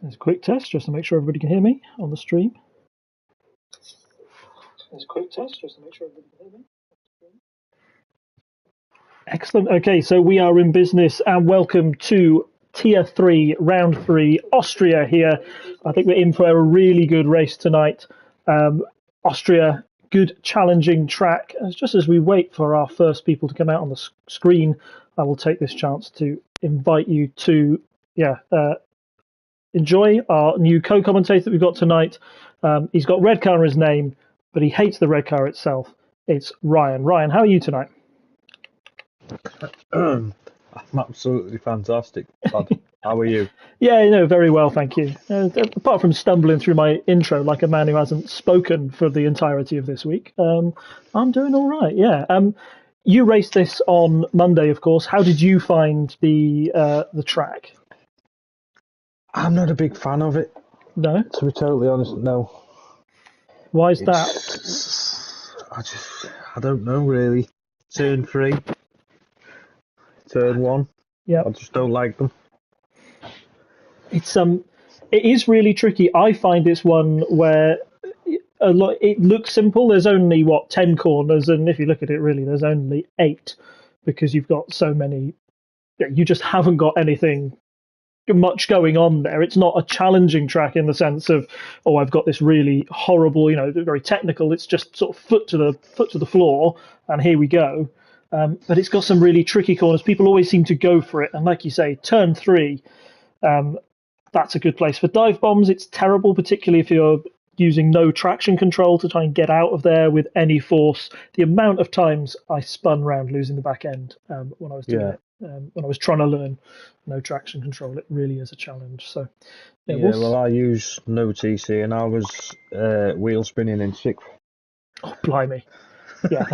There's a quick test just to make sure everybody can hear me on the stream. Excellent. Okay, so we are in business and welcome to Tier 3, Round 3, Austria here. I think we're in for a really good race tonight. Austria, good challenging track. Just as we wait for our first people to come out on the screen, I will take this chance to invite you to enjoy our new co-commentator that we've got tonight. He's got red car in his name, but he hates the red car itself. It's Ryan. Ryan, how are you tonight? I'm absolutely fantastic, Todd. How are you? Yeah, very well, thank you. Apart from stumbling through my intro like a man who hasn't spoken for the entirety of this week, I'm doing all right, yeah. You raced this on Monday, of course. How did you find the track? I'm not a big fan of it. No? To be totally honest, no. Why is that? I don't know, really. Turn 3, Turn 1. Yeah. I just don't like them. It is really tricky. I find it's one where it looks simple. There's only 10 corners, and if you look at it, really, there's only 8 because you've got so many. You just haven't got anything much going on there. It's not a challenging track in the sense of, I've got this really horrible, very technical. It's just sort of foot to the floor, and here we go. But it's got some really tricky corners. People always seem to go for it, and like you say, turn 3. That's a good place for dive bombs. It's terrible, particularly if you're using no traction control to try and get out of there with any force. The amount of times I spun round losing the back end when I was doing it, when I was trying to learn no traction control, it really is a challenge. So, well, I use no TC and I was wheel spinning in 6th. Oh, blimey. Yeah,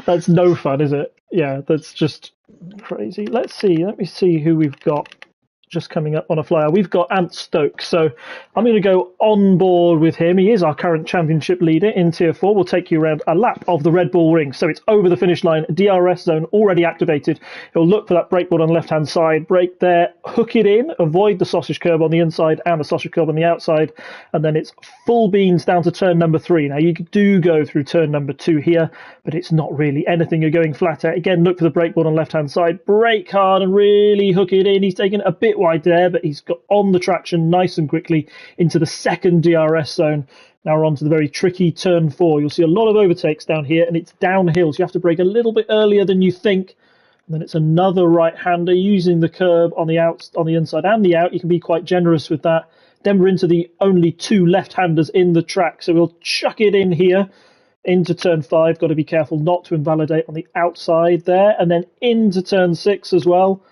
that's no fun, is it? Yeah, that's just crazy. Let me see who we've got just coming up on a flyer. We've got Ant Stokes, so I'm going to go on board with him. He is our current championship leader in Tier 4. We'll take you around a lap of the Red Bull Ring. So it's over the finish line, DRS zone already activated. He'll look for that brake board on the left-hand side, brake there, hook it in, avoid the sausage curb on the inside and the sausage curb on the outside, and then it's full beans down to turn number 3. Now, you do go through turn number 2 here, but it's not really anything you're going flat at. Again, look for the brake board on the left-hand side, brake hard and really hook it in. He's taken a bit wide there, but he's got on the traction nice and quickly into the second DRS zone. Now we're on to the very tricky turn 4. You'll see a lot of overtakes down here, and it's downhill, so you have to brake a little bit earlier than you think. And then it's another right-hander using the curb on the inside and the out. You can be quite generous with that. Then we're into the only 2 left-handers in the track, so we'll chuck it in here into turn 5. Got to be careful not to invalidate on the outside there, and then into turn 6 as well.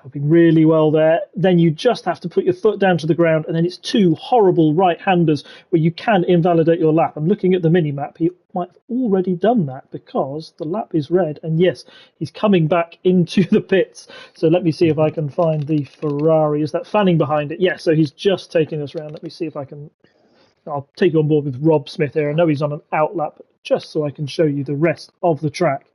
Helping really well there. Then you just have to put your foot down to the ground, and then it's 2 horrible right-handers where you can invalidate your lap. And looking at the mini-map, he might have already done that because the lap is red, and yes, he's coming back into the pits. So let me see if I can find the Ferrari. Is that Fanning behind it? Yes, so he's just taking us around. Let me see if I can. I'll take you on board with Rob Smith here. I know he's on an outlap, just so I can show you the rest of the track.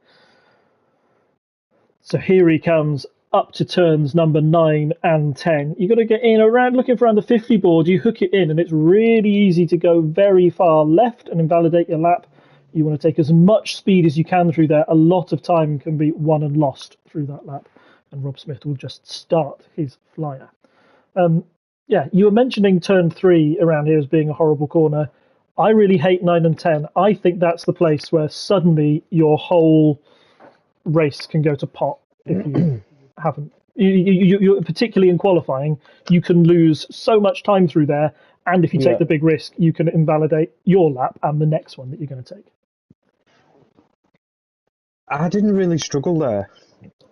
So here he comes up to turns number 9 and 10. You've got to get in around, looking for around the 50 board, you hook it in, and it's really easy to go very far left and invalidate your lap. You want to take as much speed as you can through there. A lot of time can be won and lost through that lap, and Rob Smith will just start his flyer. You were mentioning turn 3 around here as being a horrible corner. I really hate 9 and 10. I think that's the place where suddenly your whole race can go to pot if you haven't. You particularly in qualifying, you can lose so much time through there, and if you take the big risk, you can invalidate your lap and the next one that you're going to take. I didn't really struggle there.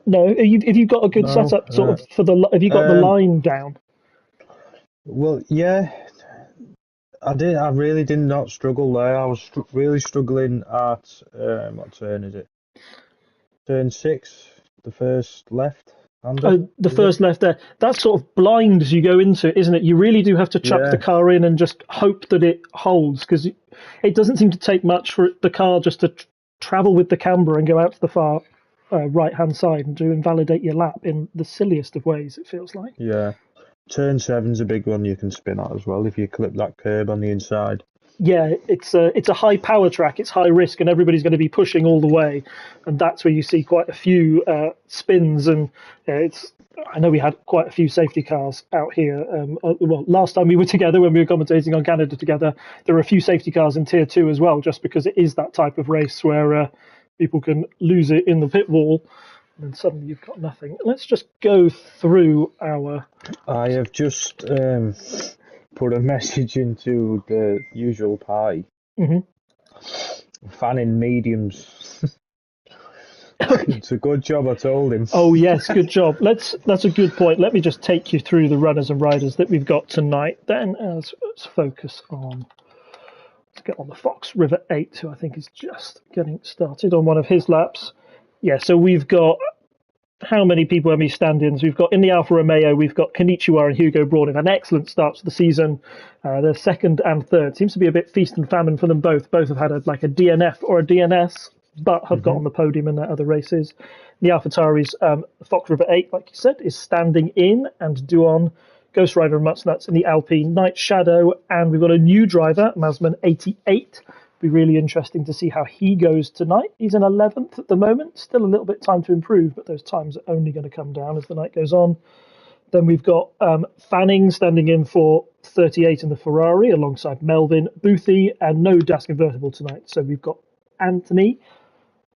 No, if you've got a good setup, have you got the line down? Well, yeah, I did. I really did not struggle there. I was really struggling at what turn is it? Turn 6, the first left. The first left there. That's sort of blind as you go into it, isn't it? You really do have to chuck the car in and just hope that it holds, because it doesn't seem to take much for the car just to travel with the camber and go out to the far right-hand side and to invalidate your lap in the silliest of ways, it feels like. Yeah. turn 7's a big one you can spin at as well if you clip that curb on the inside. Yeah, it's a high power track, it's high risk, and everybody's going to be pushing all the way, and that's where you see quite a few spins. And I know we had quite a few safety cars out here. Well, last time we were together when we were commentating on Canada together, there were a few safety cars in Tier 2 as well, just because it is that type of race where people can lose it in the pit wall, and suddenly you've got nothing. Let's just go through our... I have just put a message into the usual party. Fanning mediums. It's a good job I told him. Oh yes, good job. That's a good point. Let me just take you through the runners and riders that we've got tonight. Then let's focus on... Let's get on the Fox River 8, who I think is just getting started on one of his laps. Yeah, so we've got... How many people have we stand-ins? We've got in the Alfa Romeo, we've got Konnichiwa and Hugo Braun in an excellent start to the season. They're second and third. Seems to be a bit feast and famine for them both. Both have had a DNF or a DNS, but have got on the podium in their other races. The AlphaTauri's Fox River 8, like you said, is standing in, and Duon, Ghost Rider and Mutsnuts in the Alpine Night Shadow. And we've got a new driver, Mazman 88. Be really interesting to see how he goes tonight. He's in 11th at the moment, still a little bit time to improve, but those times are only going to come down as the night goes on. Then we've got Fanning standing in for 38 in the Ferrari alongside Melvin, Boothie, and no Dask Convertible tonight. So we've got Anthony,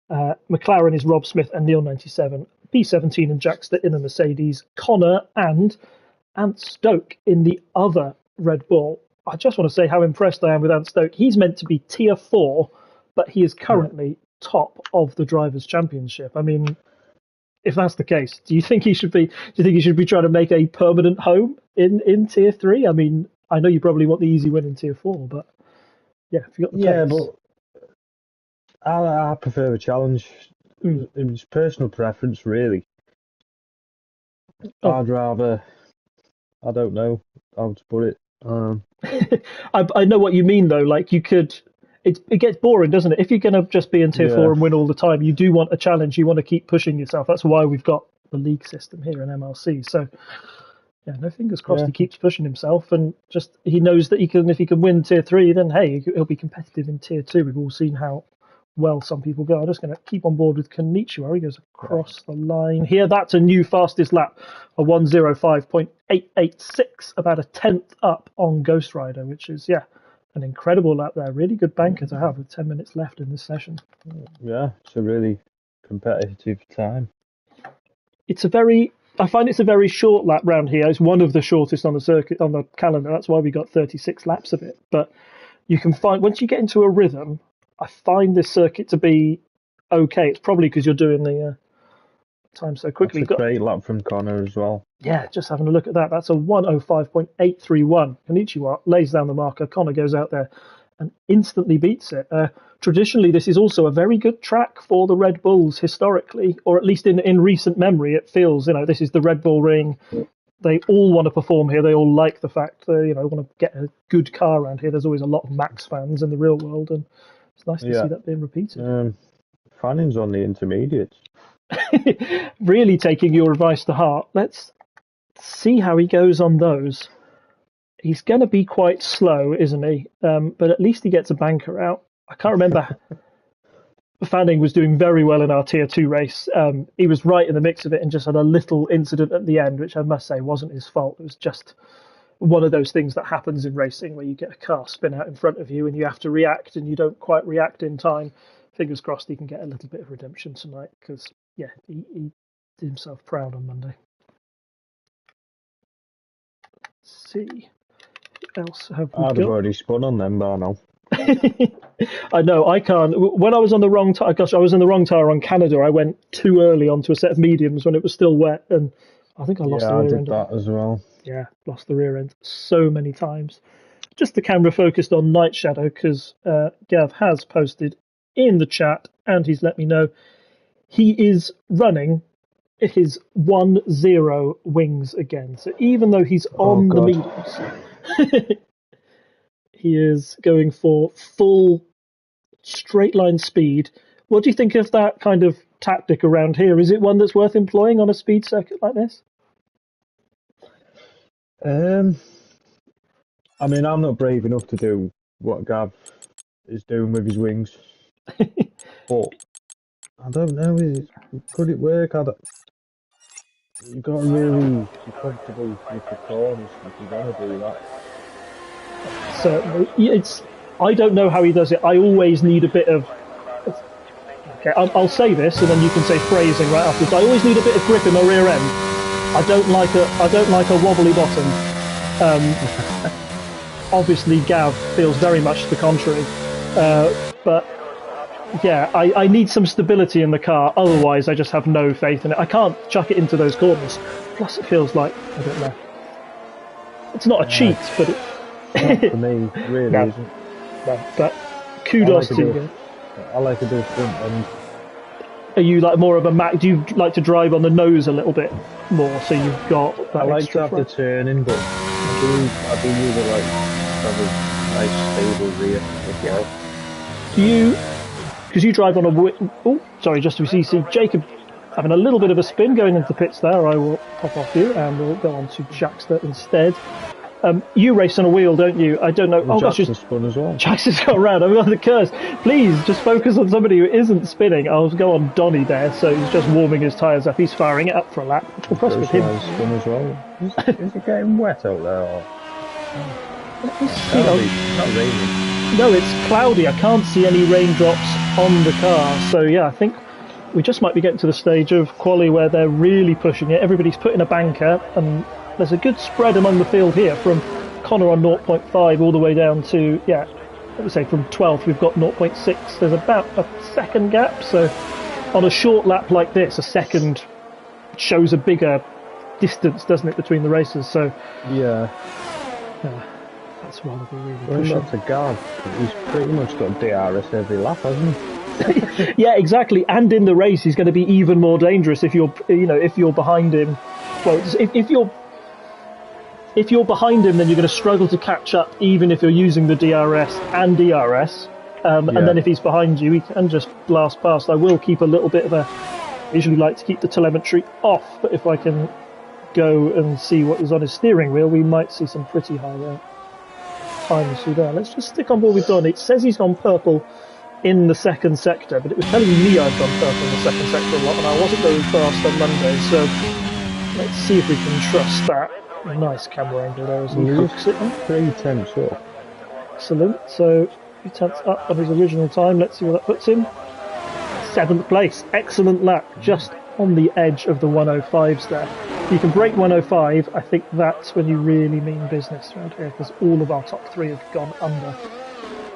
McLaren is Rob Smith and Neil 97, P17 and Jackster in the Mercedes, Connor and Ant Stoke in the other Red Bull. I just want to say how impressed I am with Ant Stoke. He's meant to be tier 4, but he is currently top of the Drivers' Championship. I mean, if that's the case, do you think he should be trying to make a permanent home in tier 3? I mean, I know you probably want the easy win in tier 4, but yeah, if you got the pace. But I prefer a challenge. It's personal preference, really. I'd rather, I don't know how to put it. I know what you mean though. Like it gets boring, doesn't it? If you're going to just be in tier 4 and win all the time, you do want a challenge. You want to keep pushing yourself. That's why we've got the league system here in MRC. So yeah, no, fingers crossed he keeps pushing himself, and just he knows that if he can win tier 3, then hey, he'll be competitive in tier 2. We've all seen how well some people go. I'm just going to keep on board with Konnichiwa. He goes across the line here. That's a new fastest lap, a 1:05.886, about a tenth up on Ghost Rider, which is an incredible lap there. Really good banker to have with 10 minutes left in this session. Yeah, it's a really competitive time. I find it's a very short lap round here. It's one of the shortest on the circuit, on the calendar. That's why we got 36 laps of it. But you can find, once you get into a rhythm, I find this circuit to be okay. It's probably because you're doing the time so quickly. That's a great lap from Connor as well. Yeah, just having a look at that. That's a 1:05.831. Konnichiwa lays down the marker. Connor goes out there and instantly beats it. Traditionally, this is also a very good track for the Red Bulls historically, or at least in recent memory. It feels, this is the Red Bull Ring. They all want to perform here. They all like the fact they, want to get a good car around here. There's always a lot of Max fans in the real world, and it's nice to see that being repeated. Fanning's on the intermediates. Really taking your advice to heart. Let's see how he goes on those. He's going to be quite slow, isn't he? But at least he gets a banker out. I can't remember. Fanning was doing very well in our Tier 2 race. He was right in the mix of it and just had a little incident at the end, which I must say wasn't his fault. It was just one of those things that happens in racing where you get a car spin out in front of you and you have to react and you don't quite react in time. Fingers crossed he can get a little bit of redemption tonight because, he did himself proud on Monday. Let's see. What else have we got? I'd have already spun on them by now. I know, I can't. When I was on the wrong tire, I was in the wrong tire on Canada. I went too early onto a set of mediums when it was still wet, and I think I lost the rear end. Yeah, I did that as well. Yeah, lost the rear end so many times. Just the camera focused on Night Shadow because Gav has posted in the chat, and he's let me know he is running his 1-0 wings again. So even though he's on the mediums, he is going for full straight line speed. What do you think of that kind of tactic around here? Is it one that's worth employing on a speed circuit like this? I mean, I'm not brave enough to do what Gav is doing with his wings, but I don't know. Could it work? You've got to really be comfortable with the corners if you're gonna do that. Certainly, I don't know how he does it. I always need a bit of. Okay, I'll say this, and then you can say phrasing right afterwards. I always need a bit of grip in my rear end. I don't like a wobbly bottom. Obviously, Gav feels very much the contrary, but yeah, I need some stability in the car. Otherwise, I just have no faith in it. I can't chuck it into those corners. Plus, it feels like I don't know. It's not a cheat, but it. Not for me, really No. isn't. No, but kudos to you. I like a bit of front end. Are you like more of a Mac? Do you like to drive on the nose a little bit more, so you've got that I like extra to have the turning, but I do usually like to have a nice stable rear as well. Do you? Because you drive on a. Oh, sorry, just to see Jacob having a little bit of a spin going into the pits there. I will pop off you and we'll go on to Jackster instead. You race on a wheel, don't you? I don't know. Well, oh gosh, Jackson's spun as well. Jackson's got around. I've got the curse. Please, just focus on somebody who isn't spinning. I'll go on Donny there, so he's just warming his tyres up. He's firing it up for a lap. Impressed with him. Spun as well. Is it getting wet out there? Or? Not raining. No, it's cloudy. I can't see any raindrops on the car. So yeah, I think we just might be getting to the stage of quali where they're really pushing it. Everybody's put in a banker, and there's a good spread among the field here from Connor on 0.5 all the way down to, yeah, let me say from 12th we've got 0.6. There's about a second gap, so on a short lap like this, a second shows a bigger distance, doesn't it, between the races? So yeah, that's why they're really pushing. That's a guard. He's pretty much got DRS every lap, hasn't he? Yeah, exactly. And in the race, he's going to be even more dangerous if you're behind him. Well, if you're behind him, then you're going to struggle to catch up, even if you're using the DRS and DRS. And then if he's behind you, he can just blast past. I will keep a little bit of I usually like to keep the telemetry off, but if I can go and see what is on his steering wheel, we might see some pretty high times through there. Let's just stick on board with Don. It says he's gone purple in the second sector, but it was telling me I've gone purple in the second sector a lot, and I wasn't very fast on Monday, so let's see if we can trust that. Nice camera angle there as he hooks it on. 3 tenths up. Excellent. So 3 tenths up on his original time. Let's see what that puts him. 7th place. Excellent lap. Just on the edge of the 105s there. If you can break 105, I think that's when you really mean business around here, because all of our top 3 have gone under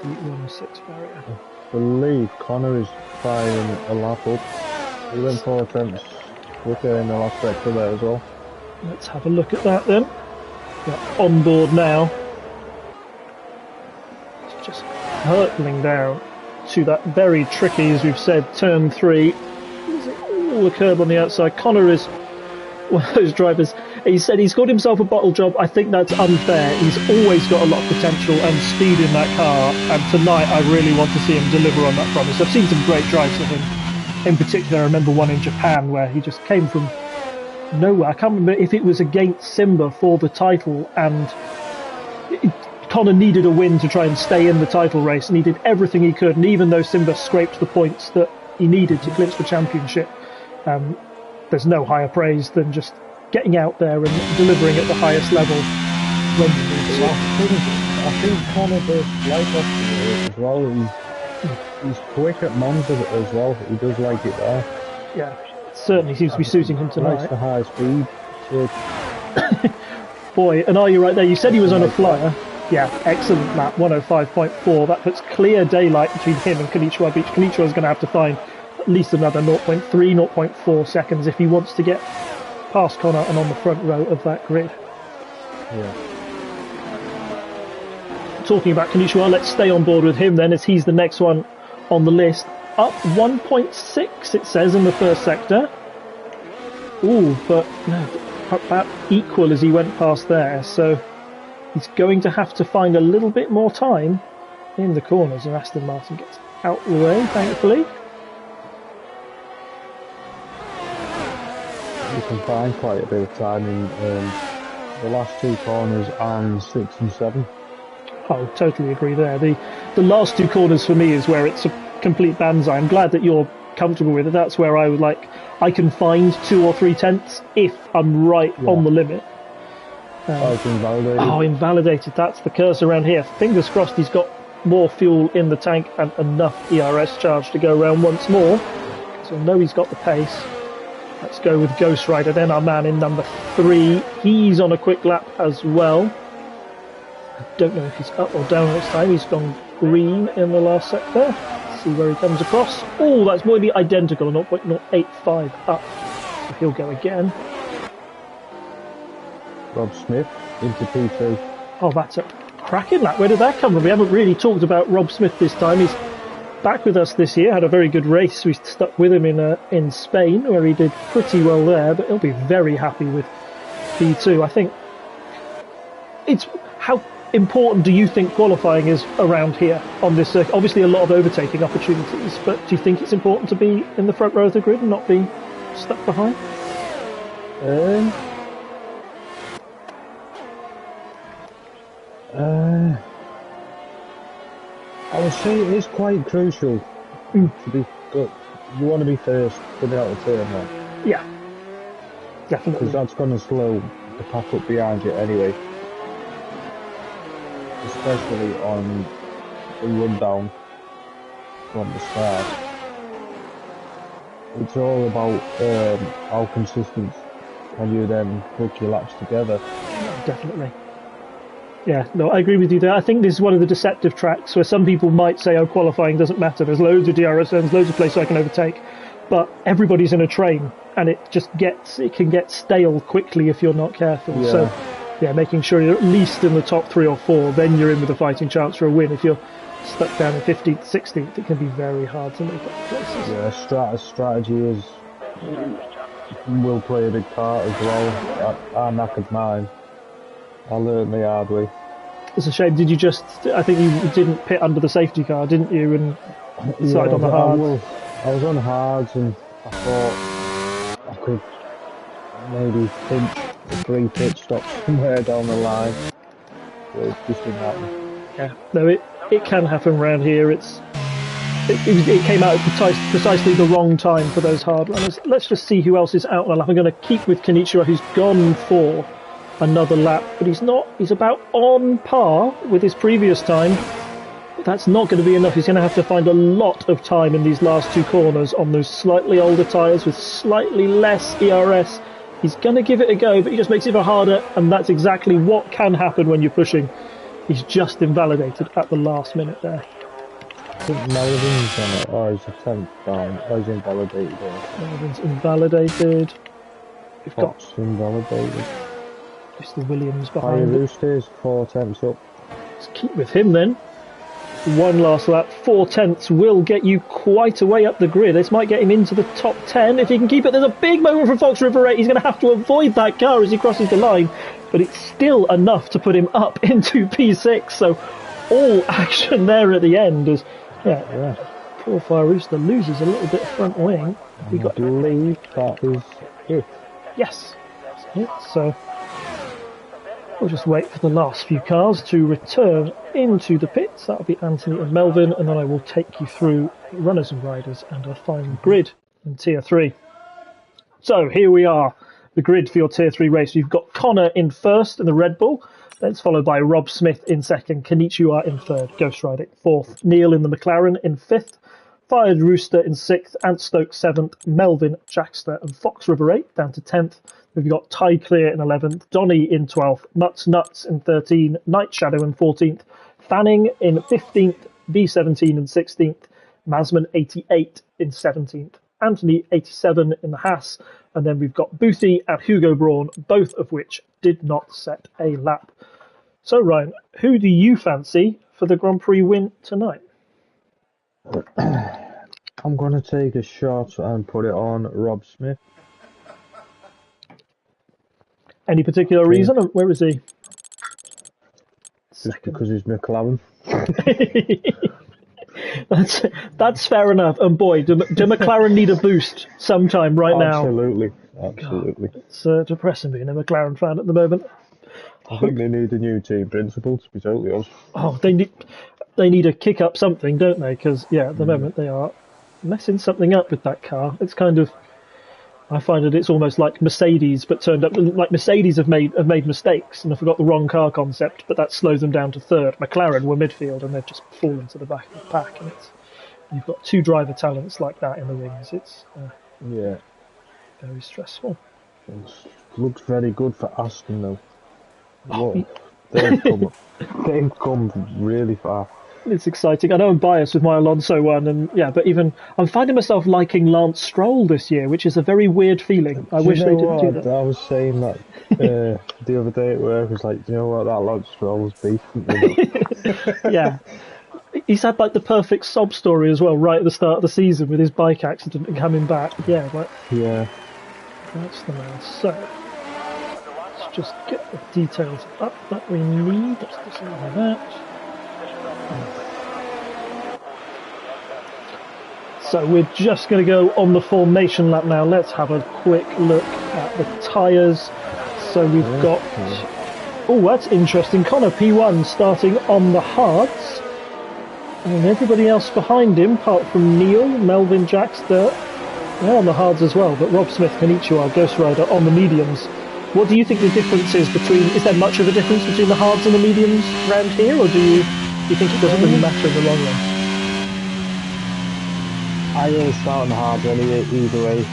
the 106 barrier. I believe Connor is firing a lap up. He went 4 tenths quicker in the last sector there as well. Let's have a look at that then. We're on board now. It's just hurtling down to that very tricky, as we've said, turn 3. All the curb on the outside. Connor is one of those drivers. He said he's got himself a bottle job. I think that's unfair. He's always got a lot of potential and speed in that car, and tonight I really want to see him deliver on that promise. I've seen some great drives of him. In particular, I remember one in Japan where he just came from nowhere. I can't remember if it was against Simba for the title, and Connor needed a win to try and stay in the title race, and he did everything he could, and even though Simba scraped the points that he needed to clinch the championship, there's no higher praise than just getting out there and delivering at the highest level when you need to. I think Connor does like us as well. He's quick at Monza as well. He does like it there. Yeah, it certainly seems to be suiting him tonight. Nice for high speed. Boy, and are you right there? You said he was on a flyer. Yeah, excellent lap, 105.4. That puts clear daylight between him and Konnichiwa Beach. Konnichiwa is going to have to find at least another 0.3, 0.4 seconds if he wants to get past Connor and on the front row of that grid. Yeah. Talking about Konnichiwa, let's stay on board with him then, as he's the next one on the list. Up 1.6, it says, in the first sector. Ooh, but no, about equal as he went past there, so he's going to have to find a little bit more time in the corners, and Aston Martin gets out of the way, thankfully. You can find quite a bit of time in the last two corners and 6 and 7. Oh, totally agree there. The last two corners for me is where it's a complete banzai. I'm glad that you're comfortable with it. That's where I would I can find 2 or 3 tenths if I'm right on the limit. It's invalidated. Oh, invalidated. That's the curse around here. Fingers crossed he's got more fuel in the tank and enough ERS charge to go around once more. So I know he's got the pace. Let's go with Ghost Rider then, our man in number 3. He's on a quick lap as well. I don't know if he's up or down this time. He's gone green in the last sector. Let's see where he comes across. Oh, that's nearly identical, 0.085 up. So he'll go again. Rob Smith into P2. Oh, that's a cracking lap. Where did that come from? We haven't really talked about Rob Smith this time. He's back with us this year, had a very good race. We stuck with him in Spain, where he did pretty well there, but he'll be very happy with P2. I think it's... How important do you think qualifying is around here on this circuit? Obviously a lot of overtaking opportunities, but do you think it's important to be in the front row of the grid and not be stuck behind? I would say it is quite crucial to be good. You want to be first coming out of turn one. Yeah, definitely. Because that's going to slow the pack up behind you anyway. Especially on the rundown from the start. It's all about how consistent can you then hook your laps together. Definitely. Yeah, no, I agree with you there. I think this is one of the deceptive tracks where some people might say, oh, qualifying doesn't matter. There's loads of DRS zones, loads of places I can overtake. But everybody's in a train, and it can get stale quickly if you're not careful. Yeah. So, yeah, making sure you're at least in the top 3 or 4, then you're in with a fighting chance for a win. If you're stuck down in 15th, 16th, it can be very hard to make up places. Yeah, strategy will play a big part as well. I knackered mine. I learned the hard way. It's a shame. I think you didn't pit under the safety car, didn't you? And decided on the hards. I was on hards and I thought I could maybe pinch a 3 pit stops somewhere down the line. But it just didn't happen. Yeah, no, it can happen around here. It came out at precisely the wrong time for those hard runners. Let's just see who else is out on the lap. I'm going to keep with Konichiwa, who's gone for another lap, but he's about on par with his previous time. But that's not going to be enough. He's going to have to find a lot of time in these last 2 corners on those slightly older tyres with slightly less ERS. He's going to give it a go, but he just makes it even harder, and that's exactly what can happen when you're pushing. He's just invalidated at the last minute there. I think Melvin's on it. Oh, he's a 10th down. Oh, he's invalidated there. Melvin's invalidated. We've got Fox invalidated. Mr. Williams Fire behind it. Roosters, 4 tenths up. Let's keep with him then. One last lap. 4 tenths will get you quite a way up the grid. This might get him into the top 10 if he can keep it. There's a big moment for Fox River 8. He's going to have to avoid that car as he crosses the line, but it's still enough to put him up into P6. So all action there at the end is, poor Fire Rooster loses a little bit of front wing. I believe that is it. Yes, that's it. So we'll just wait for the last few cars to return into the pits. That'll be Anthony and Melvin, and then I will take you through runners and riders and our final grid in Tier 3. So here we are, the grid for your Tier 3 race. You've got Connor in first in the Red Bull, then it's followed by Rob Smith in second, Konichiwa in third, Ghost Rider fourth, Neil in the McLaren in fifth, Fired Rooster in sixth, Ant Stokes seventh, Melvin, Jackster and Fox River 8 down to 10th. We've got Ty Clear in 11th, Donny in 12th, Nuts in 13th, Night Shadow in 14th, Fanning in 15th, B17 in 16th, Masman 88 in 17th, Anthony 87 in the Haas, and then we've got Boothie and Hugo Braun, both of which did not set a lap. So Ryan, who do you fancy for the Grand Prix win tonight? I'm going to take a shot and put it on Rob Smith. Any particular reason? Or where is he? Just because he's McLaren. That's fair enough. And boy, do McLaren need a boost sometime right now. Absolutely. God, it's depressing being a McLaren fan at the moment. I think they need a new team principal, to be totally honest. Oh, they need to kick up something, don't they? Because at the moment they are messing something up with that car. It's kind of, I find that it's almost like Mercedes, but turned up like Mercedes have made mistakes and have got the wrong car concept, but that slows them down to third. McLaren were midfield and they've just fallen to the back of the pack, and you've got two driver talents like that in the wings. It's very stressful. It looks very good for Aston though. They've come really far. It's exciting. I know I'm biased with my Alonso one, and but even I'm finding myself liking Lance Stroll this year, which is a very weird feeling. I wish they didn't do that. I was saying that the other day at work. I was like, you know what, that Lance Stroll's beef. Yeah. He's had like the perfect sob story as well, right at the start of the season with his bike accident and coming back. Yeah, that's the man. So let's just get the details up that we need. Let's do something like that. So we're just going to go on the formation lap now. Let's have a quick look at the tyres. So we've got... Oh, that's interesting. Connor P1 starting on the hards. And everybody else behind him, apart from Neil, Melvin, Jackster, they're on the hards as well. But Rob Smith, Konnichiwa, Ghost Rider on the mediums. What do you think the difference is between... Is there much of a difference between the hards and the mediums around here? Or do you think it doesn't really matter in the long run? I always start on the hard anyway, either way.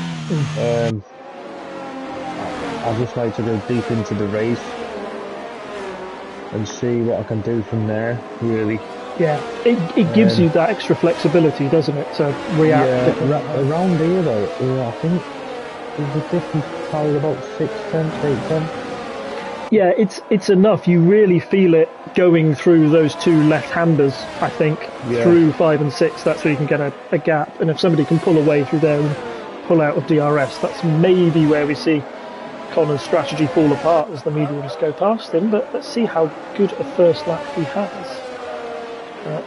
I just like to go deep into the race and see what I can do from there, really. Yeah, it gives you that extra flexibility, doesn't it, to react? Yeah, around here though, I think there's a difference probably about 6 tenths, 8 tenths. Yeah, it's enough. You really feel it going through those two left-handers, I think, through 5 and 6. That's where you can get a gap. And if somebody can pull away through there and pull out of DRS, that's maybe where we see Connor's strategy fall apart as the mediums go past him. But let's see how good a first lap he has.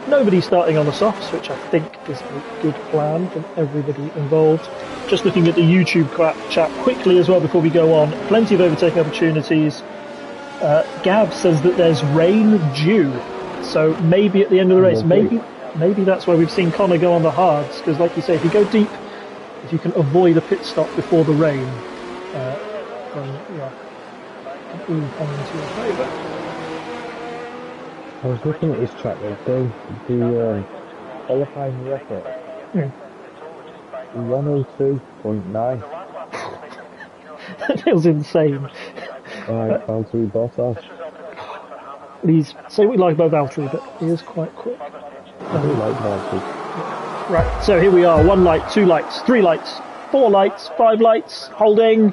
Nobody starting on the softs, which I think is a good plan from everybody involved. Just looking at the YouTube chat quickly as well before we go on. Plenty of overtaking opportunities. Gab says that there's rain due, so maybe at the end of the race, maybe that's where we've seen Connor go on the hards, because like you say, if you go deep, if you can avoid a pit stop before the rain, then it can all come into your favour. I was looking at this track the qualifying record, 102.9. That feels insane. Right, Valtteri Bottas. Say what you like about Valtteri, but he is quite quick. I do like Valtteri. Right, so here we are. 1 light, 2 lights, 3 lights, 4 lights, 5 lights, holding.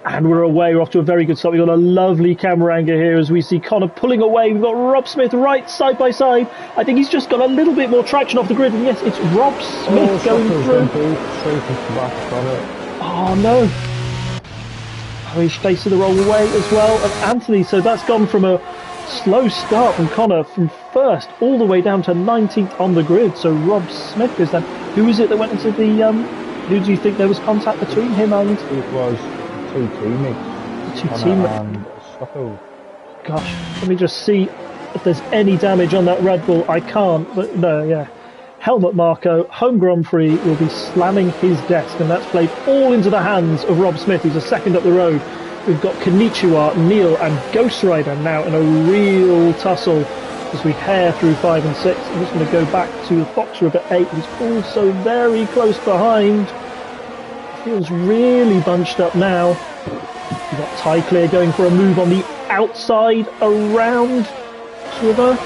And we're away. We're off to a very good start. We've got a lovely camera angle here as we see Connor pulling away. We've got Rob Smith right side by side. I think he's just got a little bit more traction off the grid. And yes, it's Rob Smith going through. Oh no. Oh, he's facing the wrong way as well. And Anthony, so that's gone from a slow start from Connor from first all the way down to 19th on the grid. So Rob Smith is then. Who is it that went into the... who do you think there was contact between him and... It was... two teammates. And Stocko. Gosh, let me just see if there's any damage on that Red Bull. I can't, but no, yeah. Helmut Marko, home Grand Prix, will be slamming his desk, and that's played all into the hands of Rob Smith, who's a second up the road. We've got Konnichiwa, Neil, and Ghost Rider now in a real tussle as we hair through 5 and 6. I'm just going to go back to the Fox River 8, who's also very close behind. Feels really bunched up now. We've got Ty Clear going for a move on the outside around River.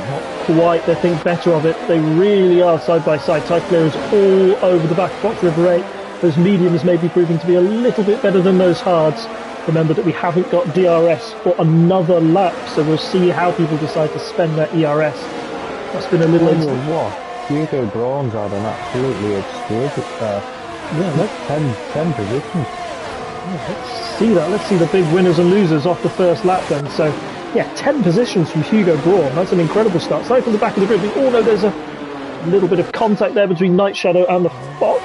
Not quite, they think better of it. They really are side by side. Ty Clear is all over the back of Fox River 8. Those mediums may be proving to be a little bit better than those hards. Remember that we haven't got DRS for another lap, so we'll see how people decide to spend their ERS. That's been a little... Hugo Braun's had an absolutely exquisite start. Yeah, that's 10 positions. Yeah, let's see that. Let's see the big winners and losers off the first lap then. So, yeah, 10 positions from Hugo Braun. That's an incredible start. Starting from the back of the grid, we all know there's a little bit of contact there between Night Shadow and the Fox.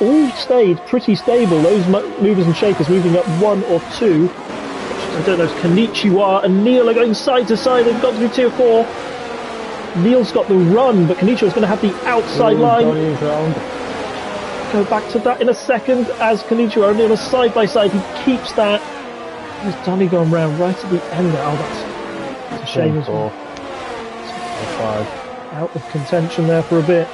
all stayed pretty stable. Those movers and shakers moving up 1 or 2. I don't know if Konnichiwa and Neil are going side to side. They've got to be tier 4. Neil's got the run, but Konnichiwa's going to have the outside line. Go back to that in a second as Konnichiwa and Neil are side by side. He keeps that. Has Donny gone round right at the end there? Oh, that's a shame as well. Out of contention there for a bit.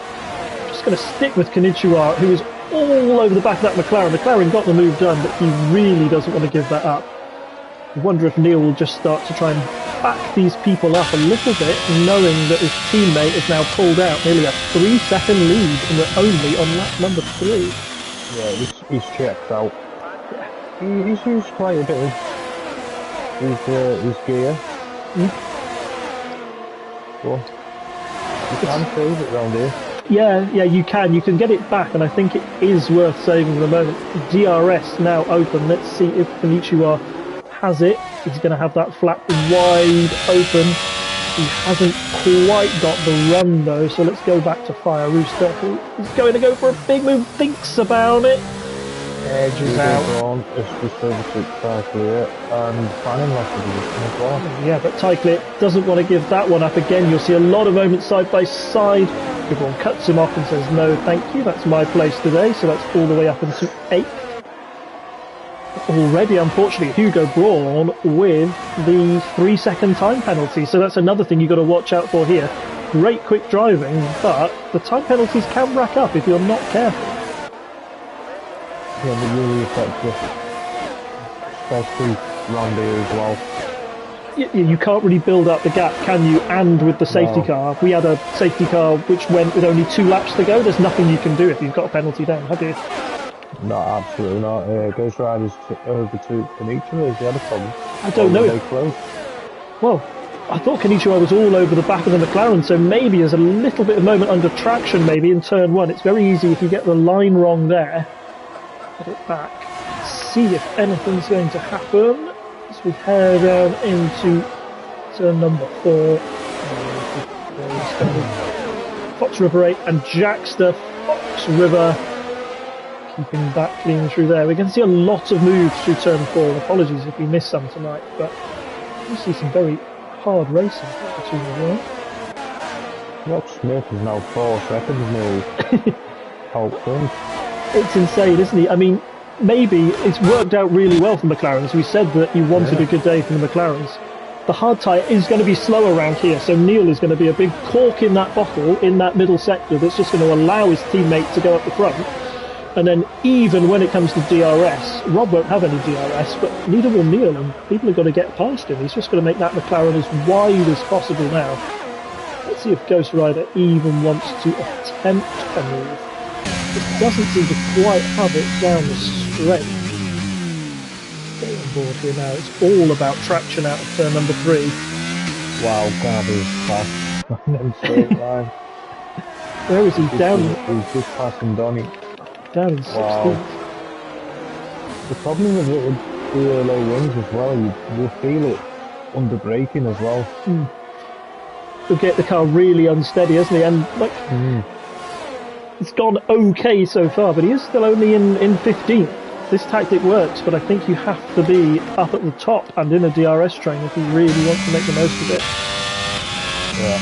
Just going to stick with Konnichiwa, who is all over the back of that McLaren. McLaren got the move done, but he really doesn't want to give that up. I wonder if Neil will just start to try and back these people up a little bit, knowing that his teammate is now pulled out. Nearly a 3-second lead, and we're only on lap number 3. Yeah, he's checked out. He's used quite a bit of his gear. Well, you can save it round here. Yeah, you can. You can get it back, and I think it is worth saving at the moment. DRS now open. Let's see if Konnichiwa has it. He's going to have that flap wide open. He hasn't quite got the run though, so let's go back to Fire Rooster, who is going to go for a big move, thinks about it. Edges out. It's just over to Tyclear and Fanning lost the position as well. Yeah, but Tyclear doesn't want to give that one up again. You'll see a lot of moments side by side. Everyone cuts him off and says, no, thank you, that's my place today. So that's all the way up into 8th. Already, unfortunately, Hugo Braun with the 3-second time penalty. So that's another thing you've got to watch out for here. Great quick driving, but the time penalties can rack up if you're not careful. Yeah, but really effective, especially round here as well. You can't really build up the gap, can you? And with the safety car, we had a safety car which went with only 2 laps to go. There's nothing you can do if you've got a penalty down, have you? No, absolutely not. Ghost Rider's over to Konnichiwa is the other problem. I don't know. Well, I thought Konnichiwa was all over the back of the McLaren, so maybe there's a little bit of moment under traction maybe in turn 1. It's very easy if you get the line wrong there. Get it back. See if anything's going to happen as we head down into turn number 4. Fox River 8 and Jackster Fox River keeping that clean through there. We're going to see a lot of moves through turn 4. Apologies if we missed some tonight, but we see some very hard racing between the world. Rob Smith is now 4 seconds nearly. Hopefully. It's insane, isn't he? I mean, maybe it's worked out really well for McLarens. We said that you wanted a good day from the McLarens. The hard tyre is going to be slow around here, so Neil is going to be a big cork in that bottle in that middle sector that's just going to allow his teammate to go up the front. And then even when it comes to DRS, Rob won't have any DRS, but neither will Neil, and people have got to get past him. He's just going to make that McLaren as wide as possible now. Let's see if Ghost Rider even wants to attempt a move. It doesn't seem to quite have it down the straight. Get on board here now. It's all about traction out of turn number 3. Wow, Garby's fast on them straight line. Where is he? Down? He's just passing Donny. Down in 16th. Wow. The problem with it with the low wings as well, you feel it under braking as well. He'll get the car really unsteady, hasn't he? And like, it's gone okay so far, but he is still only in 15th. This tactic works, but I think you have to be up at the top and in a DRS train if you really want to make the most of it. Yeah.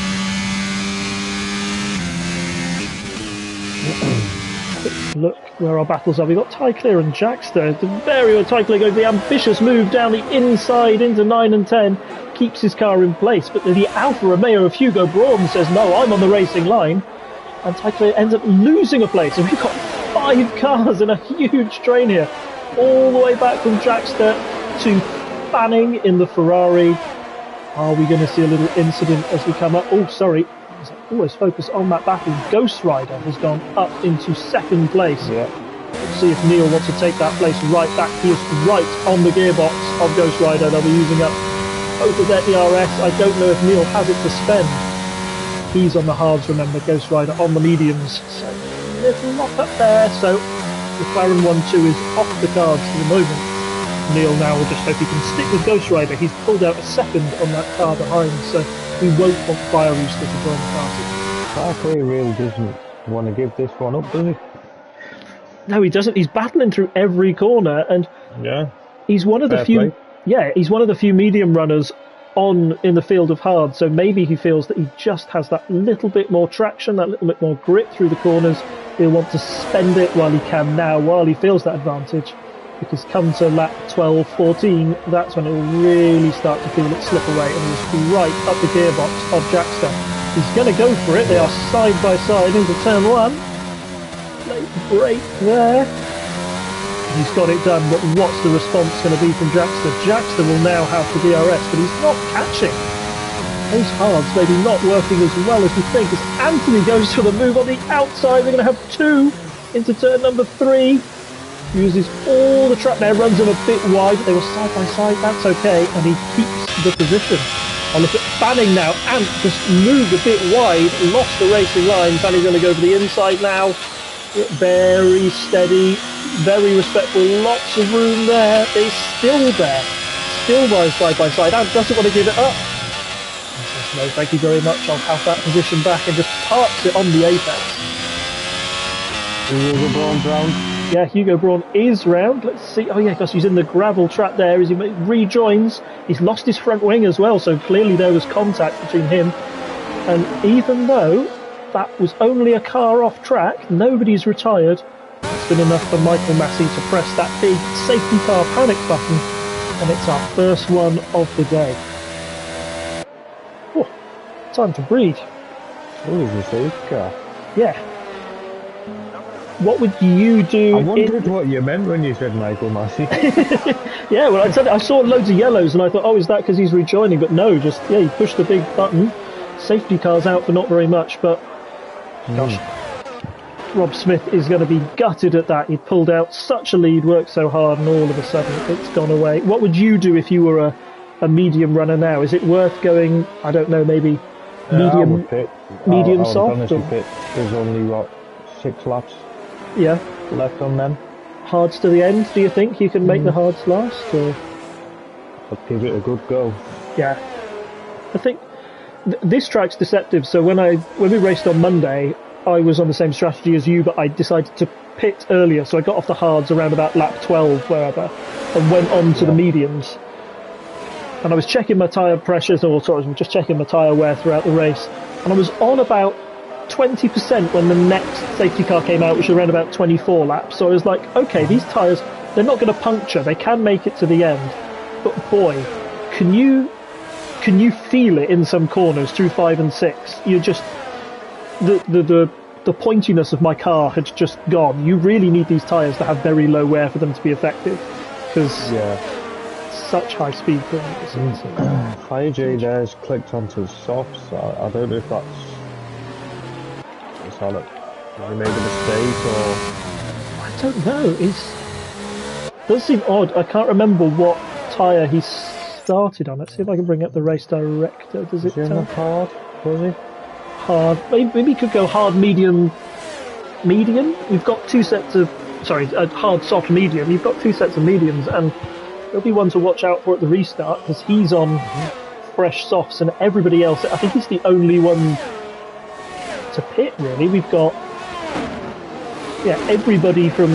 Quick look where our battles are. We've got Tyclear and Jackster. The very old Tyclear going for the ambitious move down the inside into 9 and 10. Keeps his car in place, but the Alfa Romeo of Hugo Braun says, no, I'm on the racing line. And Tyclear ends up losing a place. And we've got 5 cars in a huge train here. All the way back from Jackster to Fanning in the Ferrari. Are we going to see a little incident as we come up? Oh, sorry. Always focus on that battle. Ghost Rider has gone up into 2nd place. Yeah. Let's see if Neil wants to take that place right back. He is right on the gearbox of Ghost Rider. They'll be using up both of their DRS. I don't know if Neil has it to spend. He's on the hards, remember, Ghost Rider on the mediums. So little lock up there. So McLaren 1-2 is off the cards for the moment. Neil now will just hope he can stick with Ghost Rider. He's pulled out a 2nd on that car behind, so we won't want Fire Rooster to join the party. Tyclear really doesn't want to give this one up, does he? No, he doesn't. He's battling through every corner, and Yeah. he's one of the Fair few. play. Yeah, he's one of the few medium runners in the field of hard. So maybe he feels that he just has that little bit more traction, that little bit more grip through the corners. He'll want to spend it while he can now, while he feels that advantage. Because come to lap 12, 14, that's when it'll really start to feel it slip away, and he'll be right up the gearbox of Jackster. He's going to go for it. They are side by side into turn 1. Late break there. He's got it done, but what's the response going to be from Jackster? Jackster will now have the DRS, but he's not catching. Those hards maybe not working as well as we think, as Anthony goes for the move on the outside. They're going to have 2 into turn number 3. Uses all the track there, runs them a bit wide. They were side by side, that's okay, and he keeps the position. I'll look at Fanning now. Ant just moved a bit wide, lost the racing line. Fanning's going to go for the inside now. Very steady, very respectful, lots of room there. He's still there, still by side. Ant doesn't want to give it up. He says, no, thank you very much, I'll have that position back, and just parks it on the apex. Hugo Braun's round. Yeah, Hugo Braun is round. Let's see. Oh yeah, because he's in the gravel trap there as he rejoins. He's lost his front wing as well, so clearly there was contact between him. And even though that was only a car off track, nobody's retired. It's been enough for Michael Massey to press that big safety car panic button, and it's our first one of the day. Oh, time to breathe. Oh, there's a safety car. Yeah. What would you do? I wondered what you meant when you said Michael Massey. Yeah, well, I saw loads of yellows and I thought, oh, is that because he's rejoining? But no, just, yeah, he pushed the big button. Safety car's out for not very much, but gosh, Rob Smith is going to be gutted at that. He pulled out such a lead, worked so hard, and all of a sudden it's gone away. What would you do if you were a medium runner now? Is it worth going, I don't know, maybe medium, I would pit. medium I would soft? honestly pit. There's only, 6 laps Yeah. left on them. Hards to the end, do you think you can make the hards last? Or? I'd give it a good go. Yeah. I think this track's deceptive. So when we raced on Monday, I was on the same strategy as you, but I decided to pit earlier. So I got off the hards around about lap 12, wherever, and went on to the mediums. And I was checking my tyre pressures, or sorry, I was just checking my tyre wear throughout the race. And I was on about 20% when the next safety car came out, which was around about 24 laps. So I was like, okay, these tyres, they're not going to puncture. They can make it to the end. But boy, can you feel it in some corners through 5 and 6? You just, the pointiness of my car had just gone. You really need these tyres to have very low wear for them to be effective. Because such high speed corners. IJ there's clicked onto softs. I don't know if that's how it, he made a mistake or... I don't know. It does seem odd. I can't remember what tyre he started on. Let's see if I can bring up the race director. Does it tell? Hard? Was he? Hard. Maybe he could go hard, medium, medium. We've got 2 sets of... Sorry, hard, soft, medium. You've got 2 sets of mediums, and there'll be one to watch out for at the restart, because he's on fresh softs, and everybody else... I think he's the only one to pit, really. We've got everybody from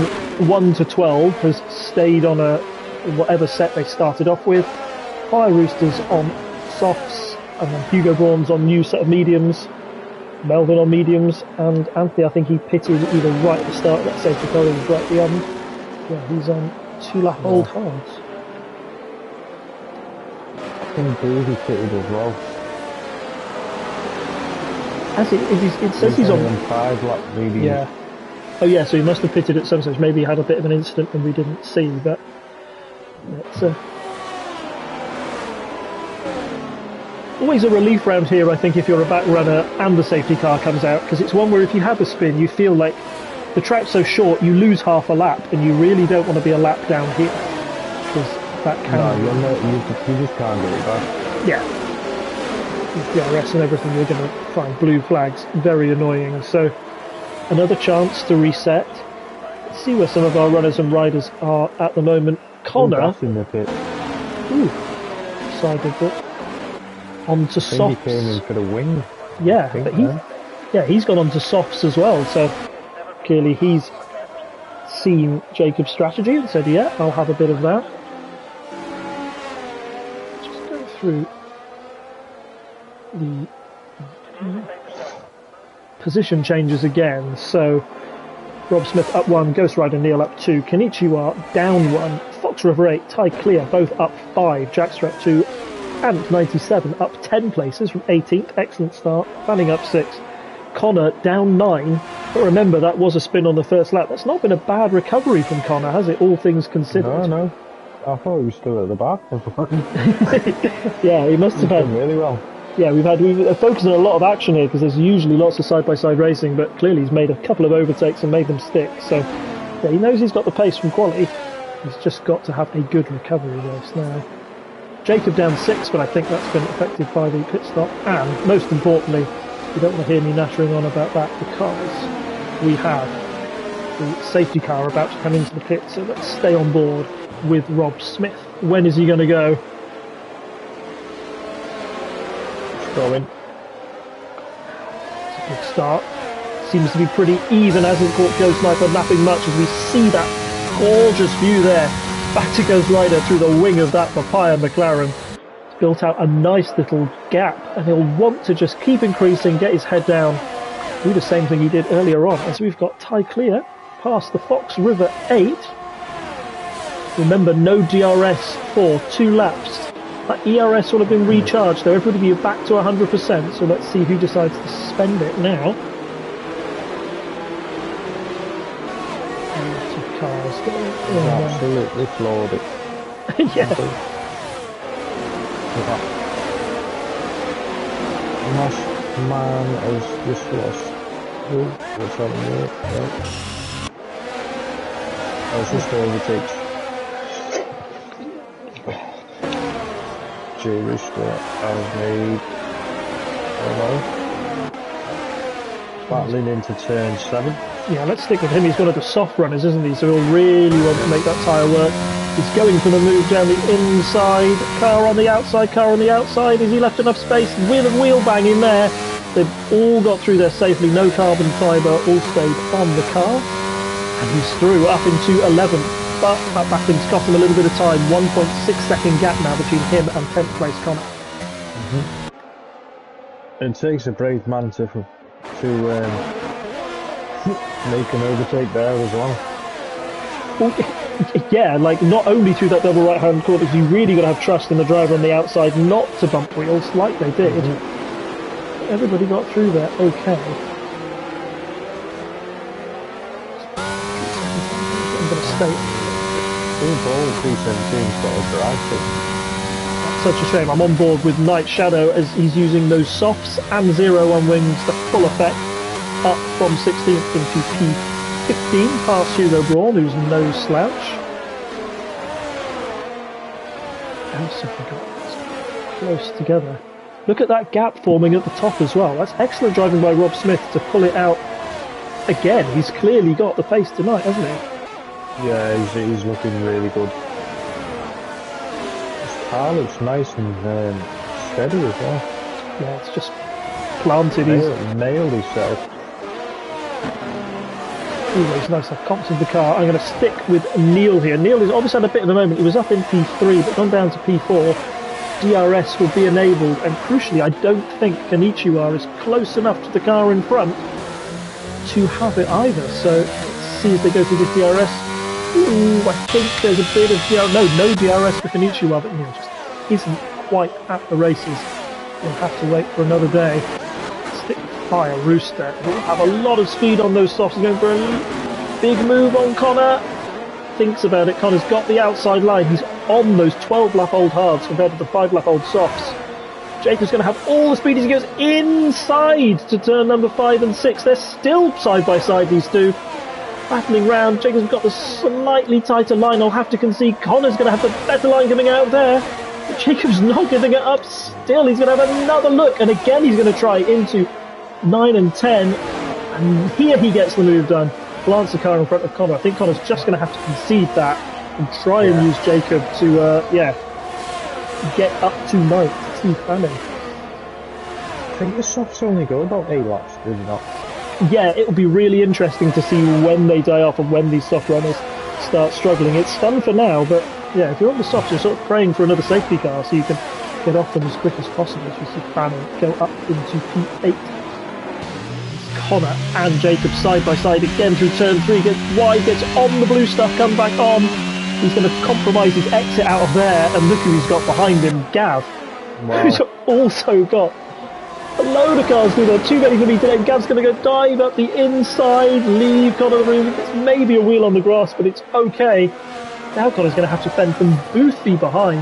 1 to 12 has stayed on a whatever set they started off with. Fire Roosters on softs, and then Hugo Braun's on new set of mediums, Melvin on mediums, and Anthony, I think he pitted either right at the start of that safety car or right at the end. Yeah, he's on 2-lap old hards. I think Boozy pitted as well. It says he's on 5-lap medium. Yeah. Oh yeah, so he must have pitted at some stage. Maybe he had a bit of an incident and we didn't see, but it's always a relief round here, I think, if you're a back runner and the safety car comes out, because it's one where if you have a spin, you feel like the track's so short, you lose half a lap, and you really don't want to be a lap down here, because that can... No, you just can't get it back. Yeah. With DRS and everything, you're going to find blue flags. Very annoying. So, another chance to reset. Let's see where some of our runners and riders are at the moment. Connor... in the pit. Ooh. Decided that... Onto softs. He came in for the wing. Yeah, but he's gone on to softs as well, so clearly he's seen Jacob's strategy and said, yeah, I'll have a bit of that. Just go through the position changes again. So Rob Smith up 1, Ghost Rider Neil up 2, Kenichiwa down 1, Fox River 8, Ty Clear both up 5, Jackstrap 2, Ant 97 up 10 places from 18th, excellent start, Fanning up 6, Connor down 9, but remember that was a spin on the first lap. That's not been a bad recovery from Connor, has it, all things considered? No, I thought he was still at the back. Yeah, he must have had really well. Yeah, we've focused on a lot of action here because there's usually lots of side-by-side racing, but clearly he's made a couple of overtakes and made them stick. So yeah, he knows he's got the pace from quali. He's just got to have a good recovery race now. Jacob down 6, but I think that's been affected by the pit stop. And most importantly, you don't want to hear me nattering on about that because we have the safety car about to come into the pit. So let's stay on board with Rob Smith. When is he going to go? Going. It's a good start. Seems to be pretty even, hasn't caught Joe Sniper napping much as we see that gorgeous view there. Back to Ghost Rider through the wing of that Papaya McLaren. It's built out a nice little gap and he'll want to just keep increasing, get his head down, do the same thing he did earlier on as we've got Ty Clear past the Fox River 8. Remember, no DRS for 2 laps. That ERS will have been recharged, though everybody will be back to 100%, so let's see who decides to spend it now. Lots of cars going. Oh, absolutely floored it. Yeah. Last man is just lost. What's happening there? Oh, it's just overtakes. Jewish that I was made. Battling into turn 7. Yeah, let's stick with him. He's one of the soft runners, isn't he? So he'll really want to make that tyre work. He's going for the move down the inside. Car on the outside, car on the outside. Has he left enough space? Wheel banging there. They've all got through there safely. No carbon fibre, all stayed on the car. And he's through up into 11th. But that back in cost him a little bit of time. 1.6 second gap now between him and 10th place Connor. It takes a brave man to make an overtake there as well. Well, yeah, like not only through that double right hand corner, you really got to have trust in the driver on the outside not to bump wheels like they did. Everybody got through there okay. I'm going to stay. Ball 317's got a drive thing. Such a shame. I'm on board with Night Shadow as he's using those softs and 0-1 wings, the full effect, up from 16th into P15 past Hugo Braun, who's no slouch. Else have we got close together. Look at that gap forming at the top as well. That's excellent driving by Rob Smith to pull it out again. He's clearly got the pace tonight, hasn't he? Yeah, he's looking really good. His car looks nice and steady as well. Yeah, it's just planted. Nailed himself. Always nice to have comps in the car. I'm going to stick with Neil here. Neil has obviously had a bit of a moment. He was up in P3 but gone down to P4. DRS will be enabled and crucially I don't think Kenichiwa is close enough to the car in front to have it either. So let's see as they go through this DRS. Ooh, I think there's a bit of DRS. No DRS for Kenichiwa, but Neil just isn't quite at the races. We'll have to wait for another day. Stick by a Rooster. He'll have a lot of speed on those softs. He's going for a big move on Connor. Thinks about it. Connor's got the outside line. He's on those 12-lap-old hards compared to the 5-lap-old softs. Jacob's going to have all the speed as he goes inside to turn number 5 and 6. They're still side by side, these two. Battling round. Jacob's got the slightly tighter line. I'll have to concede Connor's going to have the better line coming out there. But Jacob's not giving it up still. He's going to have another look. And again, he's going to try into 9 and 10. And here he gets the move done. Glance the car in front of Connor. I think Connor's just going to have to concede that and try and use Jacob to, get up to 9th. Fanning. I think the softs only go about 8 laps, do they not? yeah, it'll be really interesting to see when they die off and when these soft runners start struggling. It's fun for now, but yeah, if you're on the softs, you're sort of praying for another safety car so you can get off them as quick as possible. As we see Fanning go up into P8. Connor and Jacob side by side again through turn 3, gets wide, gets on the blue stuff, comes back on. He's going to compromise his exit out of there, and look who he's got behind him, Gav, who's also got a load of cars through there, too many for me today. Gav's going to go dive up the inside, leave Connor the room. It's maybe a wheel on the grass, but it's okay. Now Connor's going to have to fend from Boothby behind.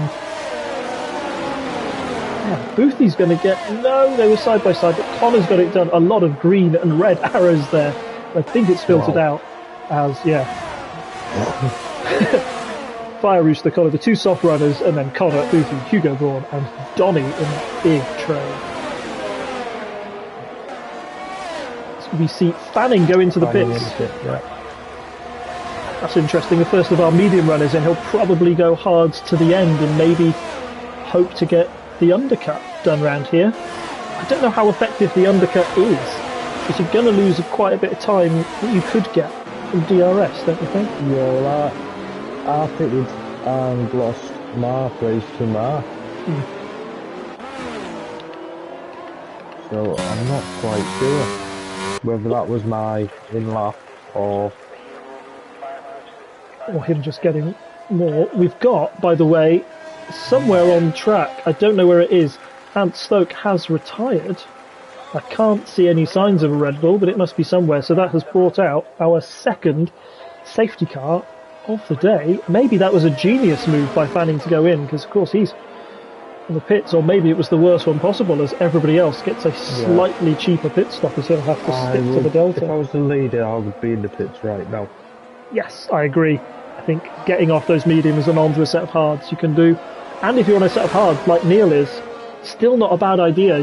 Yeah, Boothby's going to get... No, they were side by side, but Connor's got it done. A lot of green and red arrows there. I think it's filtered out as, yeah. Fire Rooster, Connor, the two soft runners, and then Connor, Boothby, Hugo Braun, and Donny in that big train. So we see Fanning go into the pits. That's interesting. The first of our medium runners, and he'll probably go hard to the end and maybe hope to get the undercut done round here. I don't know how effective the undercut is, because you're going to lose quite a bit of time that you could get from DRS, don't you think? Yeah, well, I pitted and lost my place to Mark. So I'm not quite sure whether that was my in-lap or him just getting more. We've got, by the way, somewhere on track, I don't know where it is, Ant Stoke has retired. I can't see any signs of a Red Bull, but it must be somewhere. So that has brought out our second safety car of the day. Maybe that was a genius move by Fanning to go in, because of course he's in the pits, or maybe it was the worst one possible, as everybody else gets a slightly cheaper pit stop, as he'll have to stick to the Delta. If I was the leader, I would be in the pits right now. Yes, I agree. I think getting off those mediums and onto a set of hards you can do. And if you're on a set of hards like Neil is, still not a bad idea.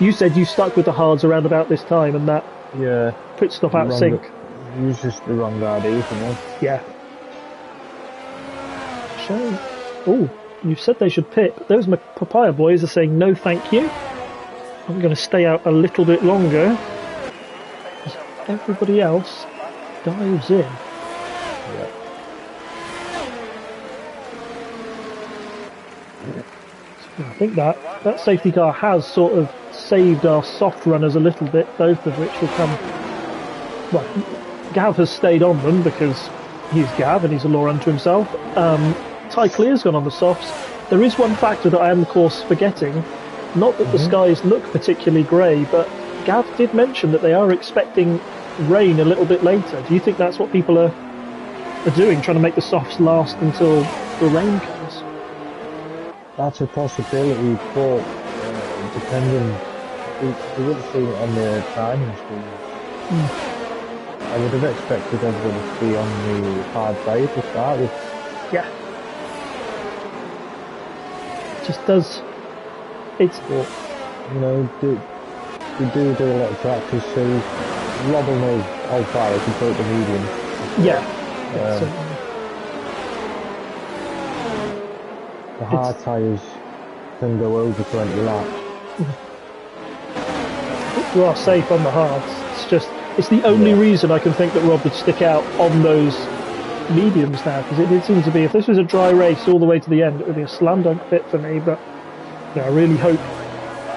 You said you stuck with the hards around about this time, and that pit stop out of sync. It was just the wrong idea for me. Yeah. Shame. Oh, you said they should pit, but those Papaya boys are saying no thank you. I'm going to stay out a little bit longer, as everybody else dives in. I think that safety car has sort of saved our soft runners a little bit, both of which will come... Well, Gav has stayed on them because he's Gav and he's a law unto himself. Ty Clear's gone on the softs. There is one factor that I am, of course, forgetting. Not that the skies look particularly grey, but Gav did mention that they are expecting rain a little bit later. Do you think that's what people are doing, trying to make the softs last until the rain comes? That's a possibility, but depending, we would have seen it on the timing screen. I would have expected everyone to be on the hard side to start with. Yeah. It just does. It's. But, you know, we do a lot of practice, so Rob will know how far I can put the medium. Yeah. The hard tyres can go over 20 laps. You are safe on the hards. It's the only reason I can think that Rob would stick out on those mediums now, because it did seem to be, if this was a dry race all the way to the end, it would be a slam dunk fit for me, but I really hope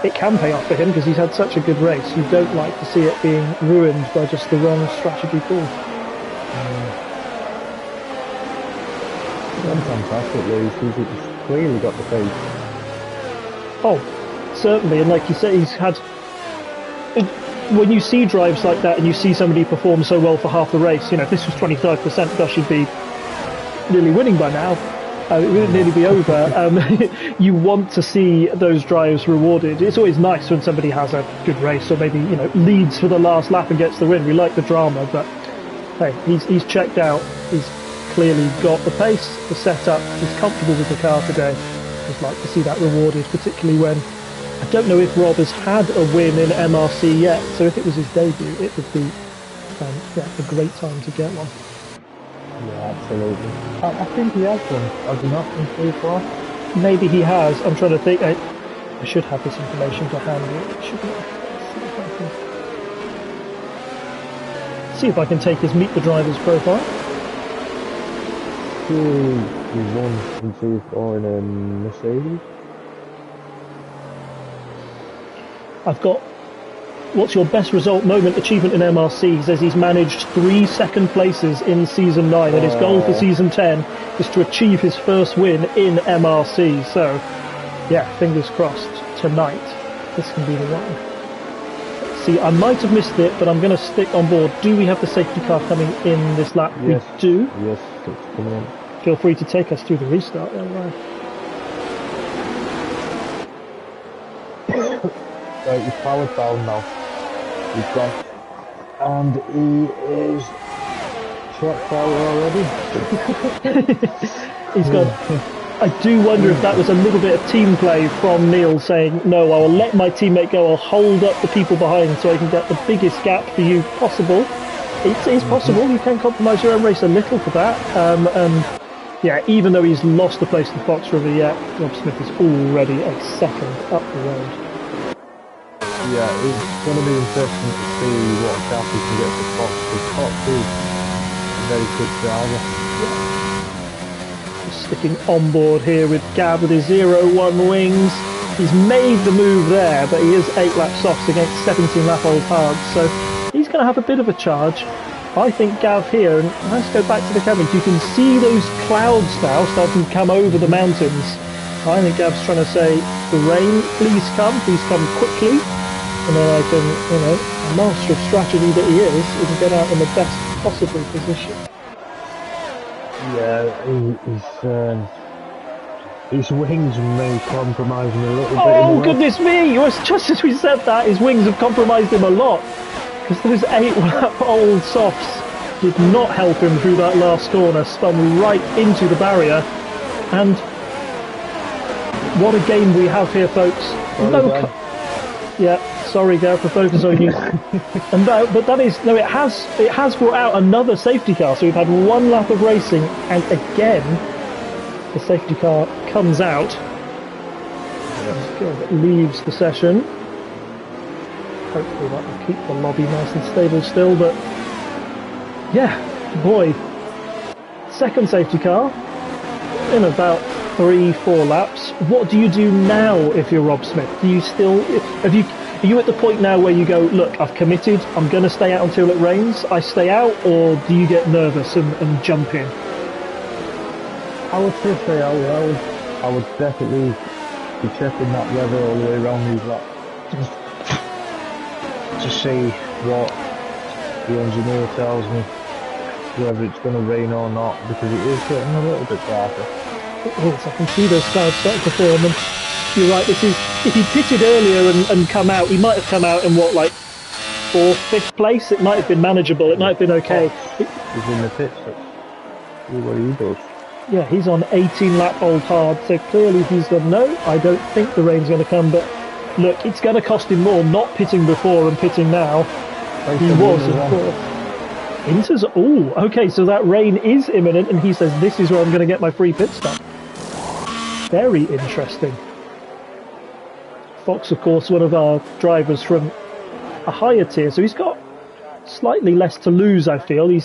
it can pay off for him, because he's had such a good race. You don't like to see it being ruined by just the wrong strategy call. Fantastic race. He's clearly got the pace. Oh, certainly, and like you say, he's had... When you see drives like that and you see somebody perform so well for half the race, if this was 25%, Gus should be nearly winning by now. It would nearly be over. You want to see those drives rewarded. It's always nice when somebody has a good race, or maybe leads for the last lap and gets the win. We like the drama, but hey, he's checked out. He's clearly got the pace, the setup. He's comfortable with the car today. I'd like to see that rewarded, particularly when I don't know if Rob has had a win in MRC yet. So if it was his debut, it would be a great time to get one. Yeah, absolutely. I think he has one. Has he not been so far? Maybe he has. I'm trying to think. I should have this information to hand. It should be. See if I can take his Meet the Drivers profile. He won in C4 in a Mercedes. I've got, what's your best result moment achievement in MRC? He says he's managed 3 second places in Season 9, and his goal for Season 10 is to achieve his first win in MRC. So, yeah, fingers crossed, tonight, this can be the one. Let's see, I might have missed it, but I'm going to stick on board. Do we have the safety car coming in this lap? Yes. We do. Yes, it's coming in. Feel free to take us through the restart there, Ryan. Right, he's powered down now. He's gone. And he is checked out already. He's gone. I do wonder if that was a little bit of team play from Neil saying, no, I will let my teammate go, I'll hold up the people behind so I can get the biggest gap for you possible. It is possible, you can compromise your own race a little for that. And yeah, even though he's lost the place in Fox River yet, Rob Smith is already a second up the road. Yeah, it's going to be interesting to see what gap he can get to Fox, because Fox is a very quick driver. Just sticking on board here with Gav with his 0-1 wings. He's made the move there, but he is 8 lap softs against 17 lap old hards, so he's going to have a bit of a charge. I think Gav here, and let's go back to the cameras, you can see those clouds now starting to come over the mountains. I think Gav's trying to say, the rain, please come quickly. And then I can, you know, a master of strategy that he can get out in the best possible position. Yeah, his wings may compromise him a little bit. Oh, goodness me! It was just as we said that, his wings have compromised him a lot. Because those 8-lap-old softs did not help him through that last corner, spun right into the barrier. And what a game we have here, folks. Yeah, sorry, Gav, for focusing on you. And but that is it has brought out another safety car. So we've had 1 lap of racing, and again the safety car comes out. It leaves the session. Hopefully that will keep the lobby nice and stable still. But yeah, boy, second safety car in about 3-4 laps. What do you do now if you're Rob Smith? Do you still, are you at the point now where you go, look, I've committed, I'm going to stay out until it rains, I stay out, or do you get nervous and jump in? I would still stay out. I would definitely be checking that weather all the way around these laps to see what the engineer tells me, whether it's going to rain or not, because it is getting a little bit darker. It is. I can see those clouds starting to form, and you're right, this is, if he pitted earlier and come out, he might have come out in what, like 4th, 5th place? It might have been manageable, it might have been okay. He's in the pits, see what he does. Yeah, he's on 18 lap old hard, so clearly he's gone, no, I don't think the rain's going to come, but look, it's going to cost him more not pitting before and pitting now. He was, of course. Inter's, oh, okay, so that rain is imminent, and he says, this is where I'm going to get my free pit stop. Very interesting. Fox, of course, one of our drivers from a higher tier, so he's got slightly less to lose, I feel. He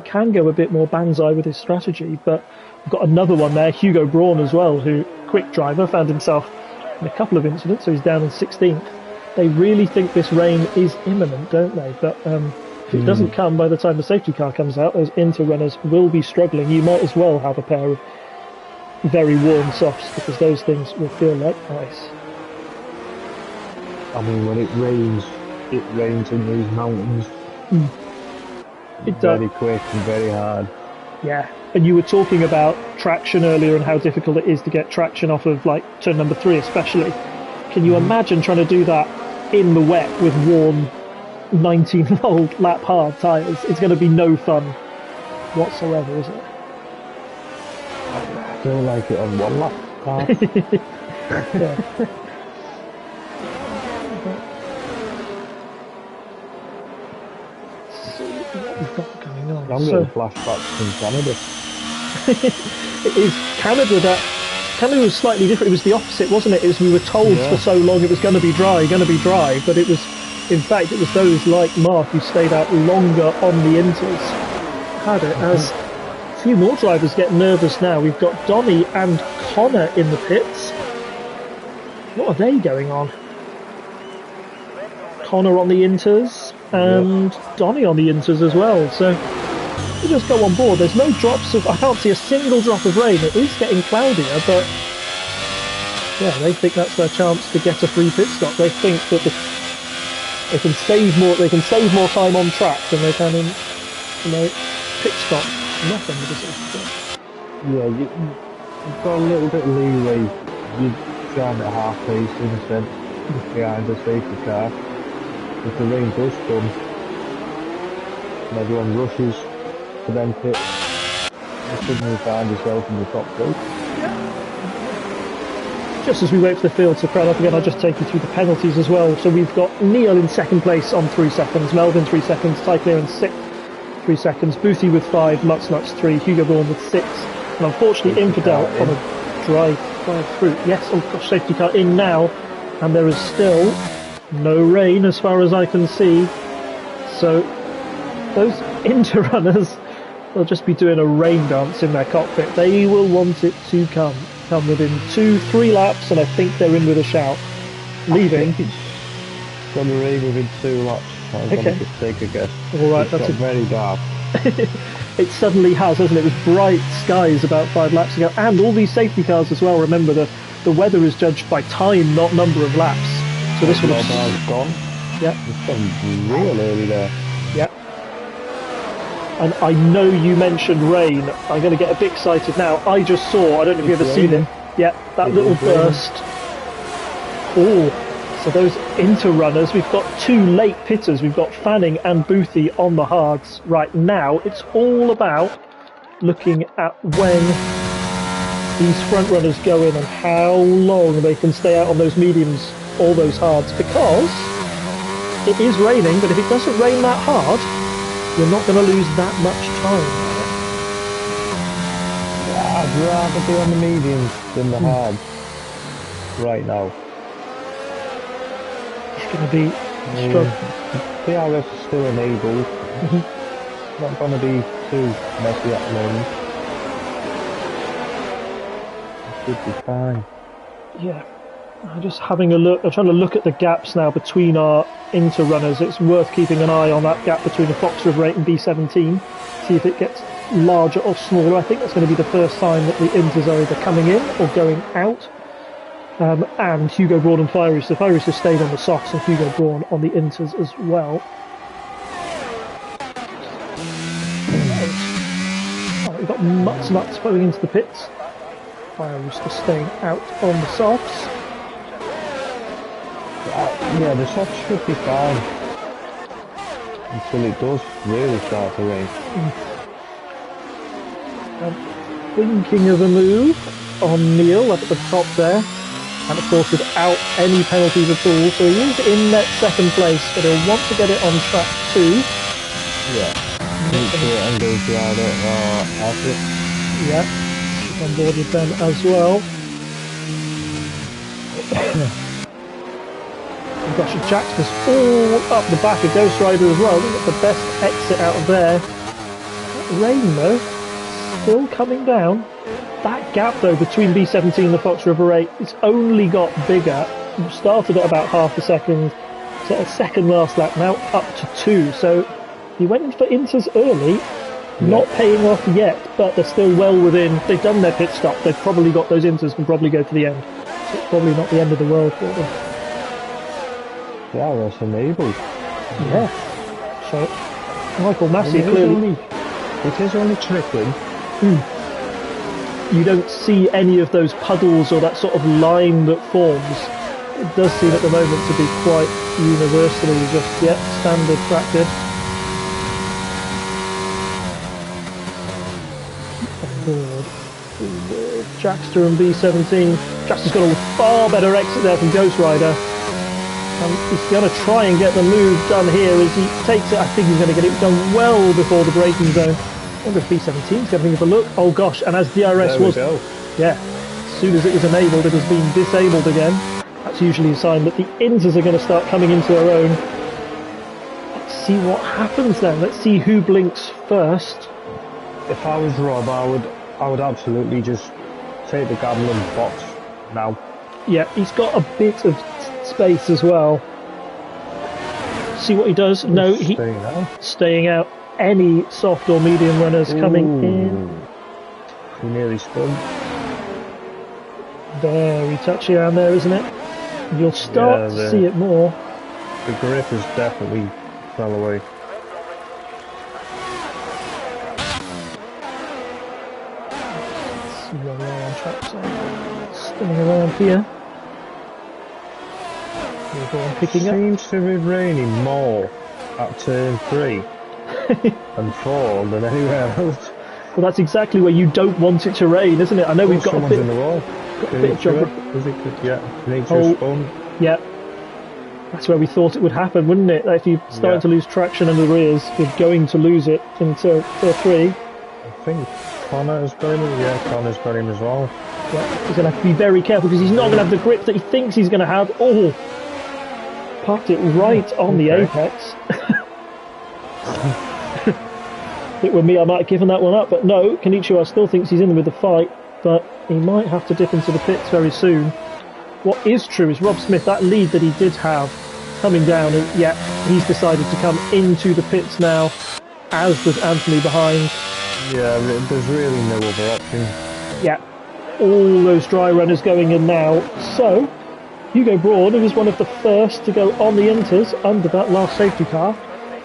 can go a bit more banzai with his strategy, but we've got another one there, Hugo Braun as well, who, quick driver, found himself in a couple of incidents, so he's down in 16th. They really think this rain is imminent, don't they? But if it doesn't come by the time the safety car comes out, those Inter runners will be struggling. You might as well have a pair of very warm softs, because those things will feel like ice. I mean, when it rains in these mountains. It's very quick and very hard. Yeah, and you were talking about traction earlier and how difficult it is to get traction off of, like, turn number 3 especially. Can you imagine trying to do that in the wet with worn 19-old lap hard tyres? It's going to be no fun whatsoever, is it? I feel like it on 1 lap car. Yeah. We've got going on. I'm getting flashbacks from Canada. It is Canada Canada was slightly different. It was the opposite, wasn't it? We were told for so long it was going to be dry, but it was In fact, it was those like Mark who stayed out longer on the inters. Had it as a few more drivers get nervous now. We've got Donny and Connor in the pits. What are they going on? Connor on the inters and Donny on the inters as well. So we just go on board. There's no drops of. I can't see a single drop of rain. It is getting cloudier, but yeah, they think that's their chance to get a free pit stop. They think that they can save more. They can save more time on track than they can in, pit stop. Not under the safety car. Yeah, you've got a little bit of leeway. You're driving at half pace in a sense behind the safety car. If the rain does come and everyone rushes to then pit, you suddenly find yourself in the top three. Just as we wait for the field to crowd up again, I'll just take you through the penalties as well. So we've got Neil in second place on 3 seconds, Melvin 3 seconds, Ty Clear in 6th, 3 seconds, Boothie with 5, Lutz 3, Hugo Braun with 6, and unfortunately Infidel on a drive through. Yes, oh gosh, safety car in now, and there is still no rain as far as I can see. So those Interrunners will just be doing a rain dance in their cockpit. They will want it to come within 2-3 laps, and I think they're in with a shout. Leaving. It's going to rain within 2 laps. I'm going to just take a guess. All right, it's got very dark. It suddenly has, hasn't it? It was bright skies about 5 laps ago, and all these safety cars as well. Remember, the weather is judged by time, not number of laps. So this would have gone. Yeah, it's gone real early there. Yeah. And I know you mentioned rain. I'm going to get a bit excited now. I just saw, I don't know if you've ever seen it. Yeah, that little burst. Oh, so those Interrunners, we've got 2 late pitters. We've got Fanning and Boothie on the hards right now. It's all about looking at when these front runners go in and how long they can stay out on those mediums, all those hards, because it is raining, but if it doesn't rain that hard, you're not going to lose that much time. Yeah, I'd rather be on the mediums than the hards right now. It's going to be strong. DRS is still enabled. Not going to be too messy at the moment. It should be fine. Yeah. I'm just having a look. I'm trying to look at the gaps now between our Interrunners. It's worth keeping an eye on that gap between the Fox River 8 and B17. See if it gets larger or smaller. I think that's going to be the first sign that the Inters are either coming in or going out. And Hugo Braun and Fiery. So Fiery has stayed on the softs and Hugo Braun on the Inters as well. Oh, we've got Nuts going into the pits. Fiery's just staying out on the softs. Yeah, the softs should be fine until it does really start to rain. Thinking of a move on Neil up at the top there, and of course without any penalties at all, so he is in that second place, but he'll want to get it on track 2. Yeah, and go to after it. Yeah, he's on board with them as well. Oh gosh, Jack's just all up the back of Ghost Rider as well. I think that's the best exit out of there. That rain though, still coming down. That gap though between B17 and the Fox River 8, it's only got bigger. We started at about half a second, so a second last lap, now up to 2. So he went in for Inters early, not paying off yet, but they're still well within. They've done their pit stop. They've probably got those Inters, can probably go to the end. So it's probably not the end of the world for them. Yeah, that's enabled. Yeah. So Michael Massey clearly. It is only trickling. You don't see any of those puddles or that sort of line that forms. It does seem at the moment to be quite universally just standard practice. Jackster and B17. Jackster's got a far better exit there from Ghost Rider. And he's going to try and get the move done here as he takes it. I think he's going to get it done well before the braking zone. I wonder if B17's going to have a look. Oh gosh, and as DRS was... Yeah, as soon as it was enabled, it has been disabled again. That's usually a sign that the Inters are going to start coming into their own. see what happens then. Let's see who blinks first. If I was Rob, I would absolutely just take the gamble and box now. Yeah, he's got a bit of space as well. See what he does. No, he's staying out. Any soft or medium runners coming in. He nearly spun. Very touchy around there, isn't it? You'll start to see it more. The grip has definitely fell away. Let's see where we are on track. So spinning around here. Picking up. Seems to be raining more at turn 3 and 4 than anywhere else. Well, that's exactly where you don't want it to rain, isn't it? I know we've got a bit. In the wall. Got a bit of geography. Yeah. That's where we thought it would happen, wouldn't it? If you're starting to lose traction in the rears, you're going to lose it into turn 3. I think Connor has got him. Yeah, Connor's got him as well. Yeah, he's going to have to be very careful because he's not going to have the grip that he thinks he's going to have. Oh, parked it right on the apex. If it were me, I might have given that one up, but no, Kenichiwa still thinks he's in with the fight, but he might have to dip into the pits very soon. What is true is Rob Smith, that lead that he did have coming down, and he's decided to come into the pits now, as does Anthony behind. Yeah, there's really no other option. Yeah, all those dry runners going in now. So, Hugo Braun, who was one of the first to go on the inters under that last safety car,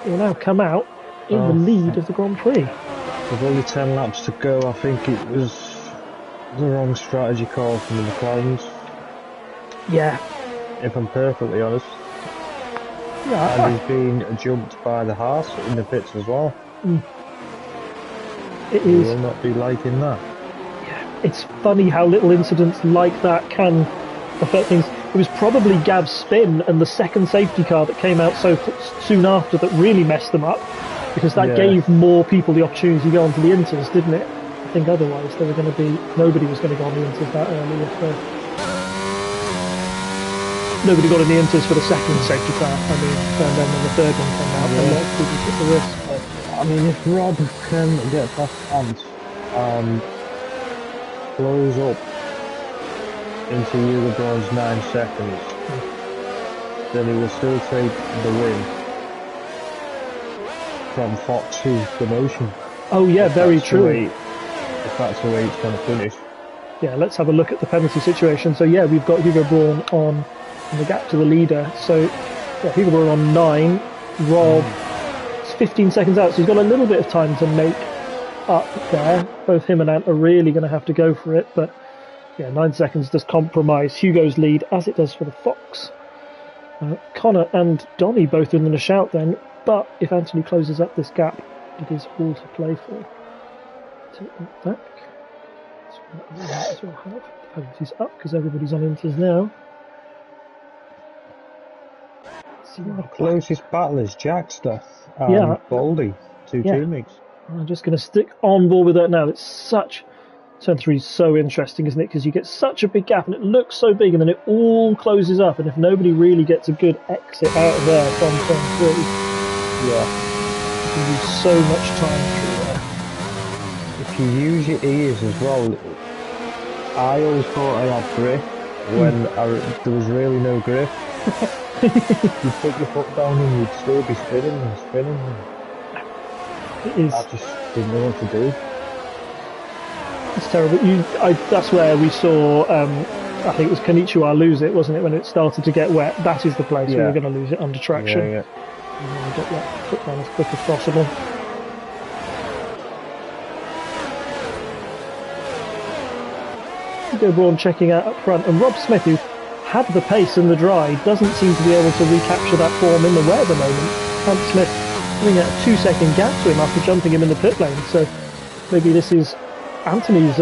will now come out in the lead of the Grand Prix. With only 10 laps to go, I think it was the wrong strategy call from the McLarens. Yeah. If I'm perfectly honest. Yeah. And he's been jumped by the Haas in the pits as well. It is. Will not be liking that. Yeah. It's funny how little incidents like that can affect things. It was probably Gav's spin and the second safety car that came out so soon after that really messed them up, because that gave more people the opportunity to go onto the inters, didn't it? I think otherwise they were going to be, nobody was going to go on the inters that early. Nobody got on the inters for the second safety car. I mean, and then when the third one came out, a lot of people took the risk. But, I mean, if Rob can get past Ant and blows up into Hugo Braun's 9 seconds, then he will still take the win from Fox's demotion. Oh yeah, very true. If that's the way it's going to finish. Yeah, let's have a look at the penalty situation. So yeah, we've got Hugo Braun on the gap to the leader. So yeah, Hugo Braun on 9, Rob is 15 seconds out, so he's got a little bit of time to make up there. Both him and Ant are really going to have to go for it, but yeah, 9 seconds does compromise Hugo's lead, as it does for the Fox. Connor and Donny both in a shout then, but if Anthony closes up this gap, it is all to play for. Take that back. So we might as well have the penalties up because everybody's on inters now. See the closest battle is Jackster and Baldy, two teammates. I'm just going to stick on board with that now. It's such... Turn 3 is so interesting, isn't it? Because you get such a big gap and it looks so big and then it all closes up, and if nobody really gets a good exit out of there from turn 3, you can lose so much time through there. If you use your ears as well, I always thought I had grip when there was really no grip. You'd put your foot down and you'd still be spinning and spinning. It is. I just didn't know what to do. It's terrible. That's where we saw, I think it was Kenichiwa lose it, wasn't it, when it started to get wet. That is the place where you're going to lose it under traction. Yeah. And then get that foot down as quick as possible. Hugo Braun checking out up front, and Rob Smith, who had the pace in the dry, doesn't seem to be able to recapture that form in the wet at the moment. Hunt Smith putting out a 2-second gap to him after jumping him in the pit lane, so maybe this is Anthony's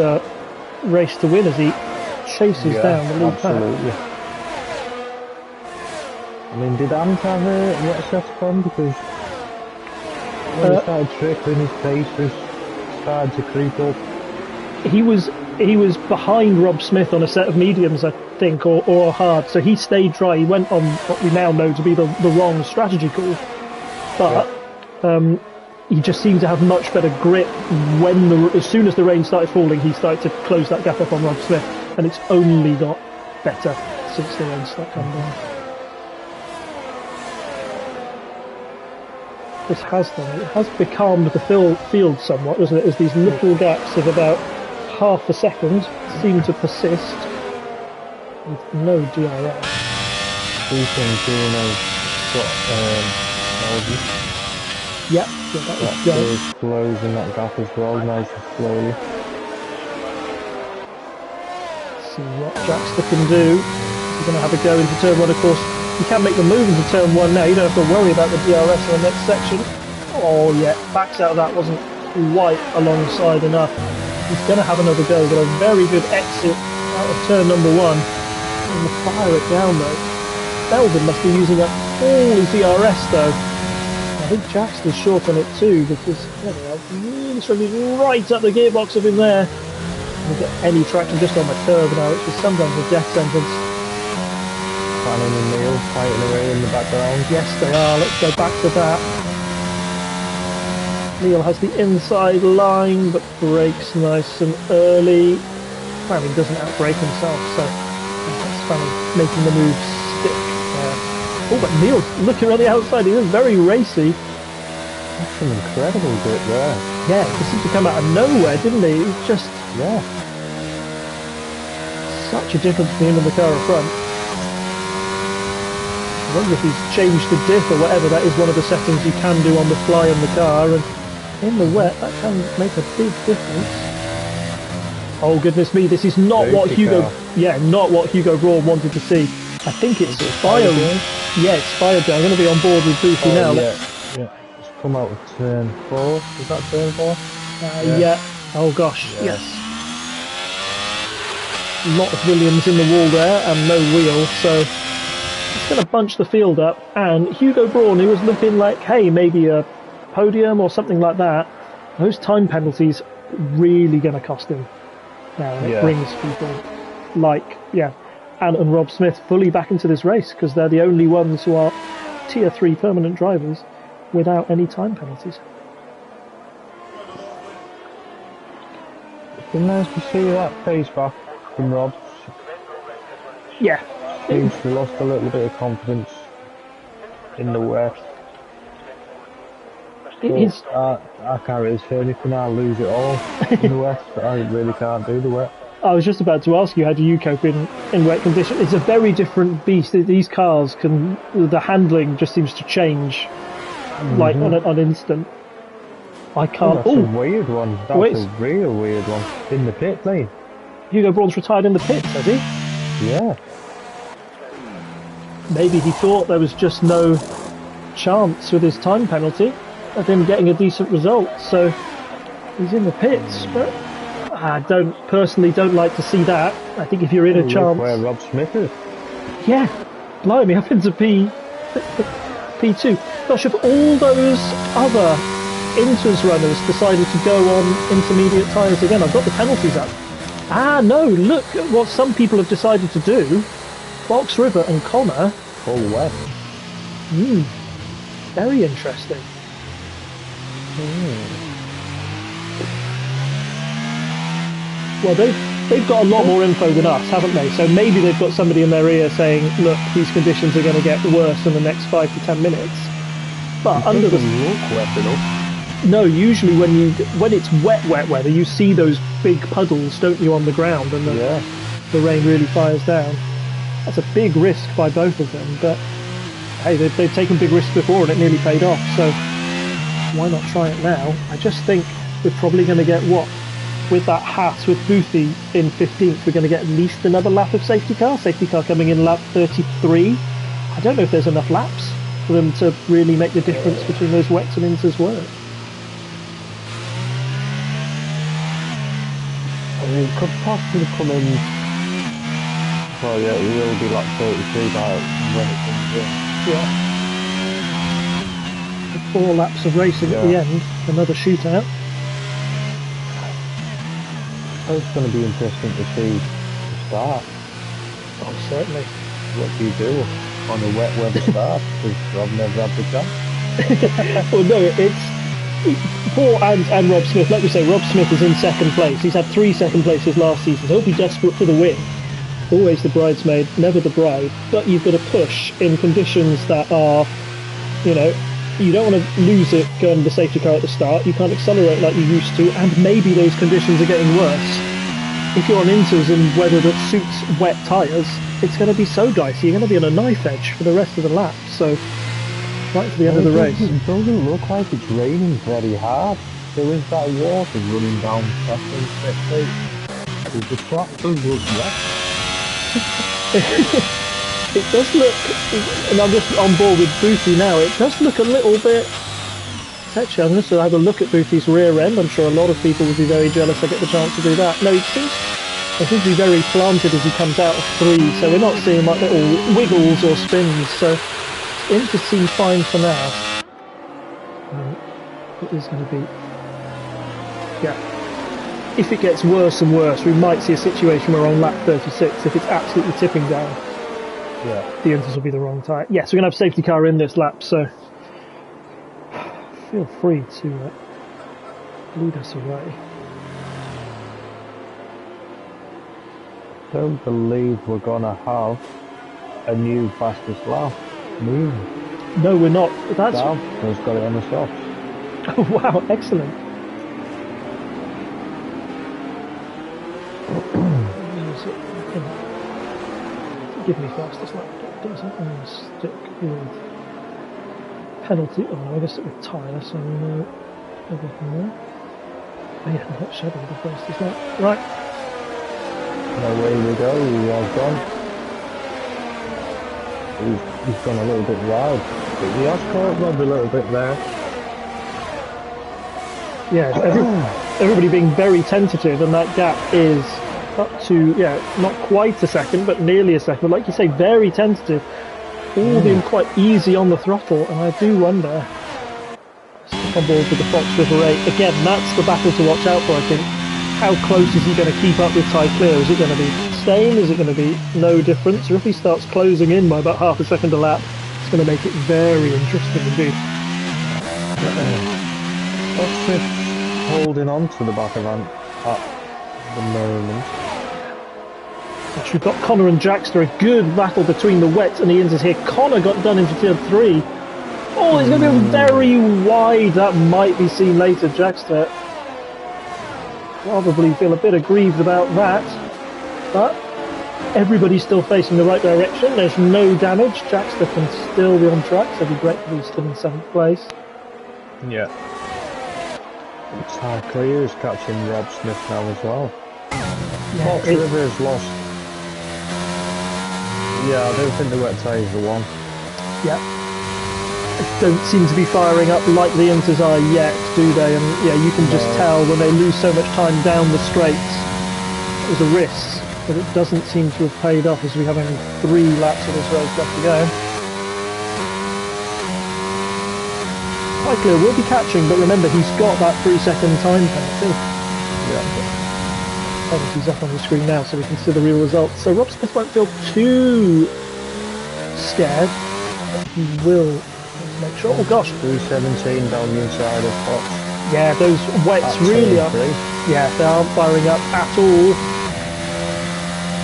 race to win as he chases down the lead pack. I mean, did Ant have a wet shot on? Because when he started trickling, his pace was started to creep up. He was behind Rob Smith on a set of mediums, I think, or hard, so he stayed dry. He went on what we now know to be the wrong strategy call. but he just seemed to have much better grip when as soon as the rain started falling, he started to close that gap up on Rob Smith, and it's only got better since the rain started coming down. This has done it. It has becalmed the field somewhat, doesn't it? As these little gaps of about half a second seem to persist with no DRS. These things Bruno's got Melody. Yep, yeah, that was go. Is closing that gap as well, nice and slowly. See what Jackster can do. He's going to have a go into turn 1, of course. You can make the move into turn 1 now, you don't have to worry about the DRS in the next section. Oh yeah, backs out of that, wasn't quite alongside enough. He's going to have another go, but a very good exit out of turn number 1. And the fire it down though. Belvin must be using up all his DRS though. I think Jackster's short on it too, because there they are, really struggling right up the gearbox of him there. Doesn't get any traction just on the curve now, which is sometimes a death sentence. Fanning and Neil fighting away in the background. Yes, they are. Let's go back to that. Neil has the inside line, but brakes nice and early. Fanning doesn't outbrake himself, so that's Fanning making the move stick. Oh, but Neil's looking on the outside. He is very racy. That's an incredible bit there. Yeah, he seemed to come out of nowhere, didn't he? It was just such a difference between him and the car in front. I wonder if he's changed the diff or whatever. That is one of the settings you can do on the fly in the car, and in the wet that can make a big difference. Oh goodness me, this is not what Hugo not what Hugo Braun wanted to see. I think it's fire. Yeah, it's fire down. I'm going to be on board with Boothie now. Yeah. It's come out of turn 4. Is that turn 4? Yeah. Oh gosh, yes. A lot of Williams in the wall there and no wheel, so it's going to bunch the field up. And Hugo Braun, who was looking like, hey, maybe a podium or something like that, those time penalties really going to cost him now. And it brings people like, Ant and Rob Smith fully back into this race, because they're the only ones who are tier 3 permanent drivers without any time penalties. It's nice to see that pace back from Rob. Yeah. Seems to have lost a little bit of confidence in the wet. I can't really say anything. I lose it all in the wet. I really can't do the wet. I was just about to ask you, how do you cope in wet conditions? It's a very different beast. These cars the handling just seems to change like on an instant. I can't. That's a weird one. That's a real weird one. In the pit lane. Hugo Braun's retired in the pits, has he? Yeah. Maybe he thought there was just no chance with his time penalty of him getting a decent result, so he's in the pits. But I personally don't like to see that. I think if you're in a chance... where Rob Smith is. Yeah, blimey, up into P2. Gosh, if all those other Inters runners decided to go on intermediate tyres again, I've got the penalties up. Ah, no, look at what some people have decided to do. Box River and Connor. All wet. Very interesting. Well, they've got a lot more info than us, haven't they? So maybe they've got somebody in their ear saying, look, these conditions are going to get worse in the next 5 to 10 minutes. But under the... look wet enough. No, usually when it's wet weather, you see those big puddles, don't you, on the ground, and the rain really fires down. That's a big risk by both of them, but hey, they've taken big risks before and it nearly paid off, so why not try it now? I just think we're probably going to get with that hat, with Boothie in 15th, we're going to get at least another lap of safety car coming in lap 33. I don't know if there's enough laps for them to really make the difference between those wets and inters work. It could possibly come in. Well, yeah, it will be like 33 by when it comes in. Yeah. With 4 laps of racing at the end, another shootout. It's going to be interesting to see the start. Oh, certainly. What do you do on a wet weather start? Because I've never had the chance. Well, no, it's Paul and Rob Smith. Like we say, Rob Smith is in second place. He's had 3 second places last season, so he'll be desperate for the win. Always the bridesmaid, never the bride. But you've got to push in conditions that are, you know, you don't want to lose it going to the safety car at the start. You can't accelerate like you used to, and maybe those conditions are getting worse. If you're on inters in weather that suits wet tyres, it's going to be so dicey. You're going to be on a knife edge for the rest of the lap. So, right to the end of the race. It doesn't look like it's raining very hard. There is that water running down second quickly. The track does look wet. It does look, and I'm just on board with Boothie now, it does look a little bit... Actually, I'm just going to have a look at Boothie's rear end. I'm sure a lot of people would be very jealous I get the chance to do that. No, he seems to be very planted as he comes out of 3, so we're not seeing like little wiggles or spins, so Inter seem fine for now. It is going to be... Yeah. If it gets worse and worse, we might see a situation where on lap 36, if it's absolutely tipping down, the Inters will be the wrong tyre. Yes, we're going to have safety car in this lap, so feel free to lead us away. Don't believe we're going to have a new fastest lap. No, we're not. That's... Has got it on the softs. Oh, wow, excellent. Give me fastest lap. Doesn't stick with penalty. Oh, I guess it with tyre, so we know everything there. Oh, yeah, not Shadow the fastest lap. Right. Away we go. He has gone. He's gone a little bit wide, but he has caught Rob a little bit there. Yeah, everybody being very tentative, and that gap is up to, not quite a second, but nearly a second. But like you say, very tentative. All being quite easy on the throttle, and I do wonder. Stick on board with the Fox River 8. Again, that's the battle to watch out for, I think. How close is he going to keep up with Ty Clear? Is it going to be same? Is it going to be no difference? Or if he starts closing in by about half a second a lap, it's going to make it very interesting indeed. Fox Smith holding on to the back of Ant at the moment. Gosh, we've got Connor and Jackster, a good battle between the wets and the Inters here. Connor got done into turn 3. Oh, he's going to be very wide. That might be seen later. Jackster probably feel a bit aggrieved about that, but everybody's still facing the right direction. There's no damage. Jackster can still be on track, so it'd be great if he's still in 7th place. Yeah. Ty Clear is catching Rob Smith now as well. Fox River has lost. Yeah, I don't think the wet tyres are the one. Yeah. Don't seem to be firing up like the Inters are yet, do they? And yeah, you can just tell when they lose so much time down the straights. It was a risk, but it doesn't seem to have paid off as we have only 3 laps of this race left to go. Clear will be catching, but remember he's got that 3-second time penalty. Yeah. Penalty's up on the screen now, so we can see the real results. So Rob Smith won't feel too scared. He will. Make sure. Oh gosh. 317 down the inside of Fox. Yeah, those wets really are. Yeah, they aren't firing up at all.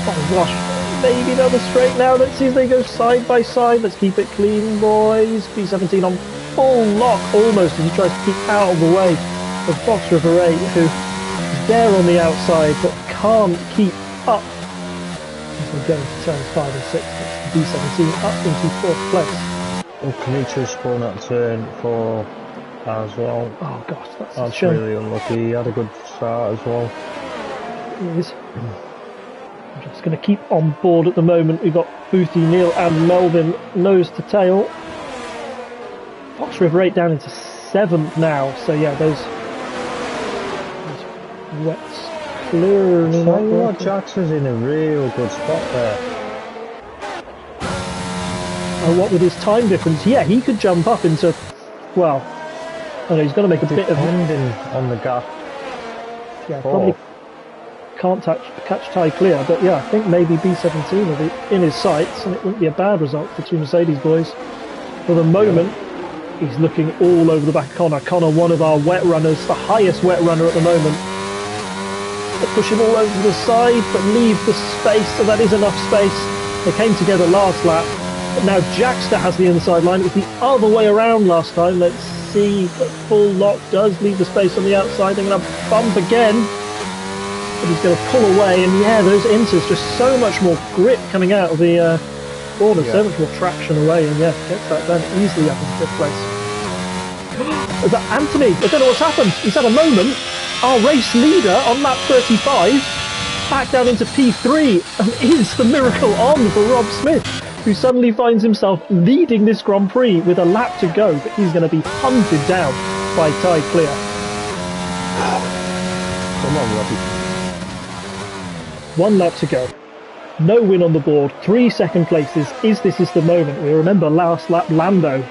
Oh gosh. Maybe another straight now. Let's see if they go side by side. Let's keep it clean, boys. B17 on full lock almost as he tries to keep out of the way of Fox River 8, who is there on the outside but can't keep up. As we're going to turns 5 and 6, it's B17 up into 4th place. Kanicha spun at turn 4 as well. Oh gosh, that's really unlucky. He had a good start as well. It is. I'm just going to keep on board at the moment. We've got Boothie, Neil and Melvin nose to tail. Fox River 8 down into 7th now. So yeah, those wets clearly not working. Jackson's in a real good spot there. What with his time difference, yeah, he could jump up into, well, I know he's going to make a bit of... Depending on the gap. Yeah, probably can't catch Ty Clear, but yeah, I think maybe B17 will be in his sights, and it wouldn't be a bad result for 2 Mercedes boys. For the moment, He's looking all over the back of Connor. Connor, one of our wet runners, the highest wet runner at the moment. They push him all over to the side, but leave the space, so that is enough space. They came together last lap, but now Jackster has the inside line. It was the other way around last time. Let's see, the full lock does leave the space on the outside. They're going to bump again, but he's going to pull away, and yeah, those inters, just so much more grip coming out of the corner, so much more traction away, and yeah, gets that done easily up in 5th place. Is that Anthony? I don't know what's happened. He's had a moment. Our race leader on lap 35 back down into P3, and is the miracle on for Rob Smith, who suddenly finds himself leading this Grand Prix with a lap to go, but he's going to be hunted down by Ty Clear. Come on, Robbie. 1 lap to go. No win on the board. 3 second places. This is the moment. We remember last lap Lando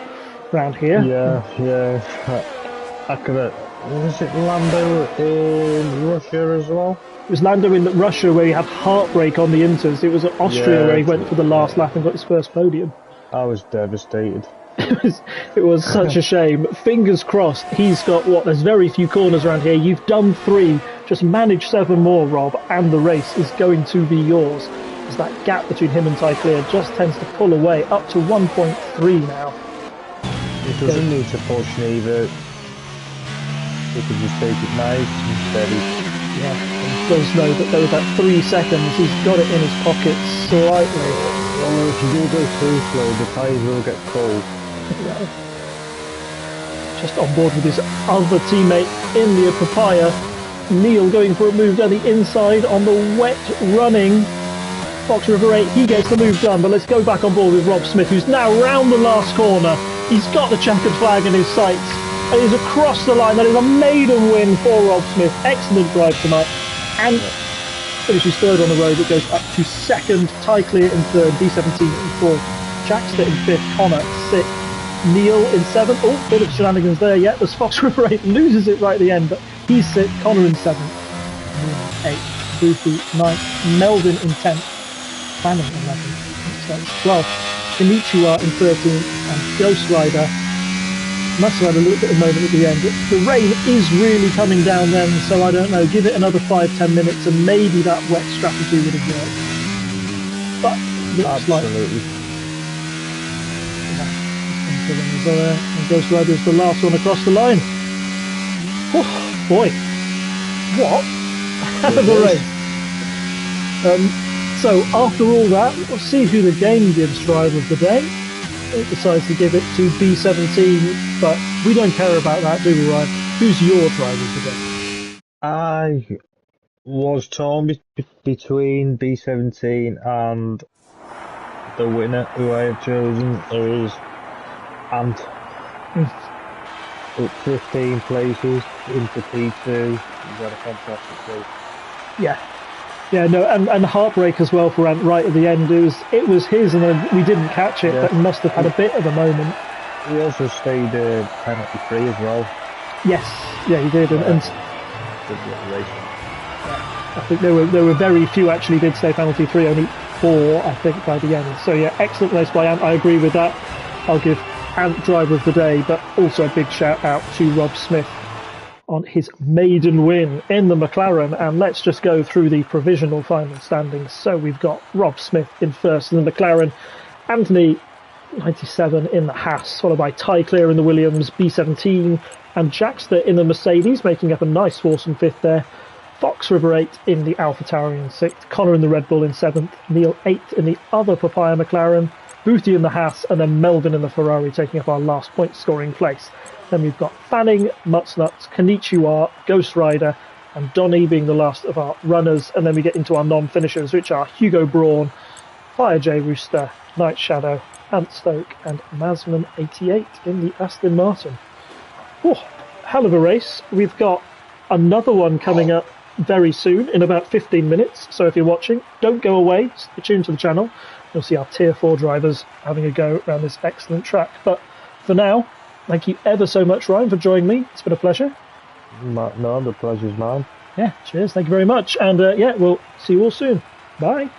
round here. Yeah. I could have. Was it Lando in Russia as well? It was Lando in Russia where he had heartbreak on the inters. It was at Austria where he went for the last lap and got his first podium. I was devastated. It was such a shame. Fingers crossed. He's got there's very few corners around here. You've done 3. Just manage 7 more, Rob, and the race is going to be yours. As that gap between him and Ty Clear just tends to pull away up to 1.3 now. It doesn't need to push neither. He could just take it nice and steady. Yeah, he does know that there was that 3 seconds. He's got it in his pocket slightly. Well, if you do go too slow, the tyres will get cold. Yeah. Just on board with his other teammate in the Papaya. Neil going for a move down the inside on the wet running Fox River 8. He gets the move done, but let's go back on board with Rob Smith, who's now round the last corner. He's got the checkered flag in his sights, and he's across the line. That is a maiden win for Rob Smith. Excellent drive tonight, and finishes 3rd on the road. It goes up to 2nd, Ty Clear in 3rd, B17 in 4th, Jackster in 5th, Connor 6th, Neil in 7th. Oh, bit of shenanigans there yet, as Fox River 8 loses it right at the end, but he's 6th, Connor in 7th, Neil 8th, Boothby 9th, Melvin in 10th, Fanning 11th, 12th, Konnichiwa in 13th, and Ghost Rider must have had a little bit of moment at the end. The rain is really coming down then, so I don't know, give it another 5-10 minutes and maybe that wet strategy would have worked. But looks absolutely. And Ghost Rider is the last one across the line. Oh, boy. What? Hell of a race. So after all that, we'll see who the game gives driver of the day. It decides to give it to B17, but we don't care about that, do we, Ryan? Who's your driver of the day? I was torn between B17 and the winner who I have chosen is Ant. Up 15 places into P2. He's had a fantastic race. Yeah, no, and heartbreak as well for Ant right at the end. It was his, and then we didn't catch it, but he must have had a bit of a moment. He also stayed penalty free as well. Yes, yeah, he did, and Good little race. I think there were very few actually did stay penalty free, only 4 I think by the end. So yeah, excellent race by Ant. I agree with that. I'll give Ant driver of the day, but also a big shout out to Rob Smith on his maiden win in the McLaren. And let's just go through the provisional final standings. So we've got Rob Smith in 1st in the McLaren, Anthony 97 in the Haas, followed by Ty Clear in the Williams, B17, and Jackster in the Mercedes, making up a nice foursome 5th there. Fox River 8 in the AlphaTauri in 6th, Connor in the Red Bull in 7th, Neil 8th in the other Papaya McLaren, Boothby in the Haas, and then Melvin in the Ferrari taking up our last point scoring place. Then we've got Fanning, Mutsnuts, Konnichiwa, Ghost Rider, and Donny being the last of our runners. And then we get into our non-finishers, which are Hugo Braun, Fire J Rooster, Night Shadow, Ant Stoke, and Mazman88 in the Aston Martin. Oh, hell of a race. We've got another one coming up very soon, in about 15 minutes. So if you're watching, don't go away. Stay tuned to the channel. You'll see our Tier 4 drivers having a go around this excellent track. But for now, thank you ever so much, Ryan, for joining me. It's been a pleasure. No, the pleasure's mine. Yeah, cheers. Thank you very much. And yeah, we'll see you all soon. Bye.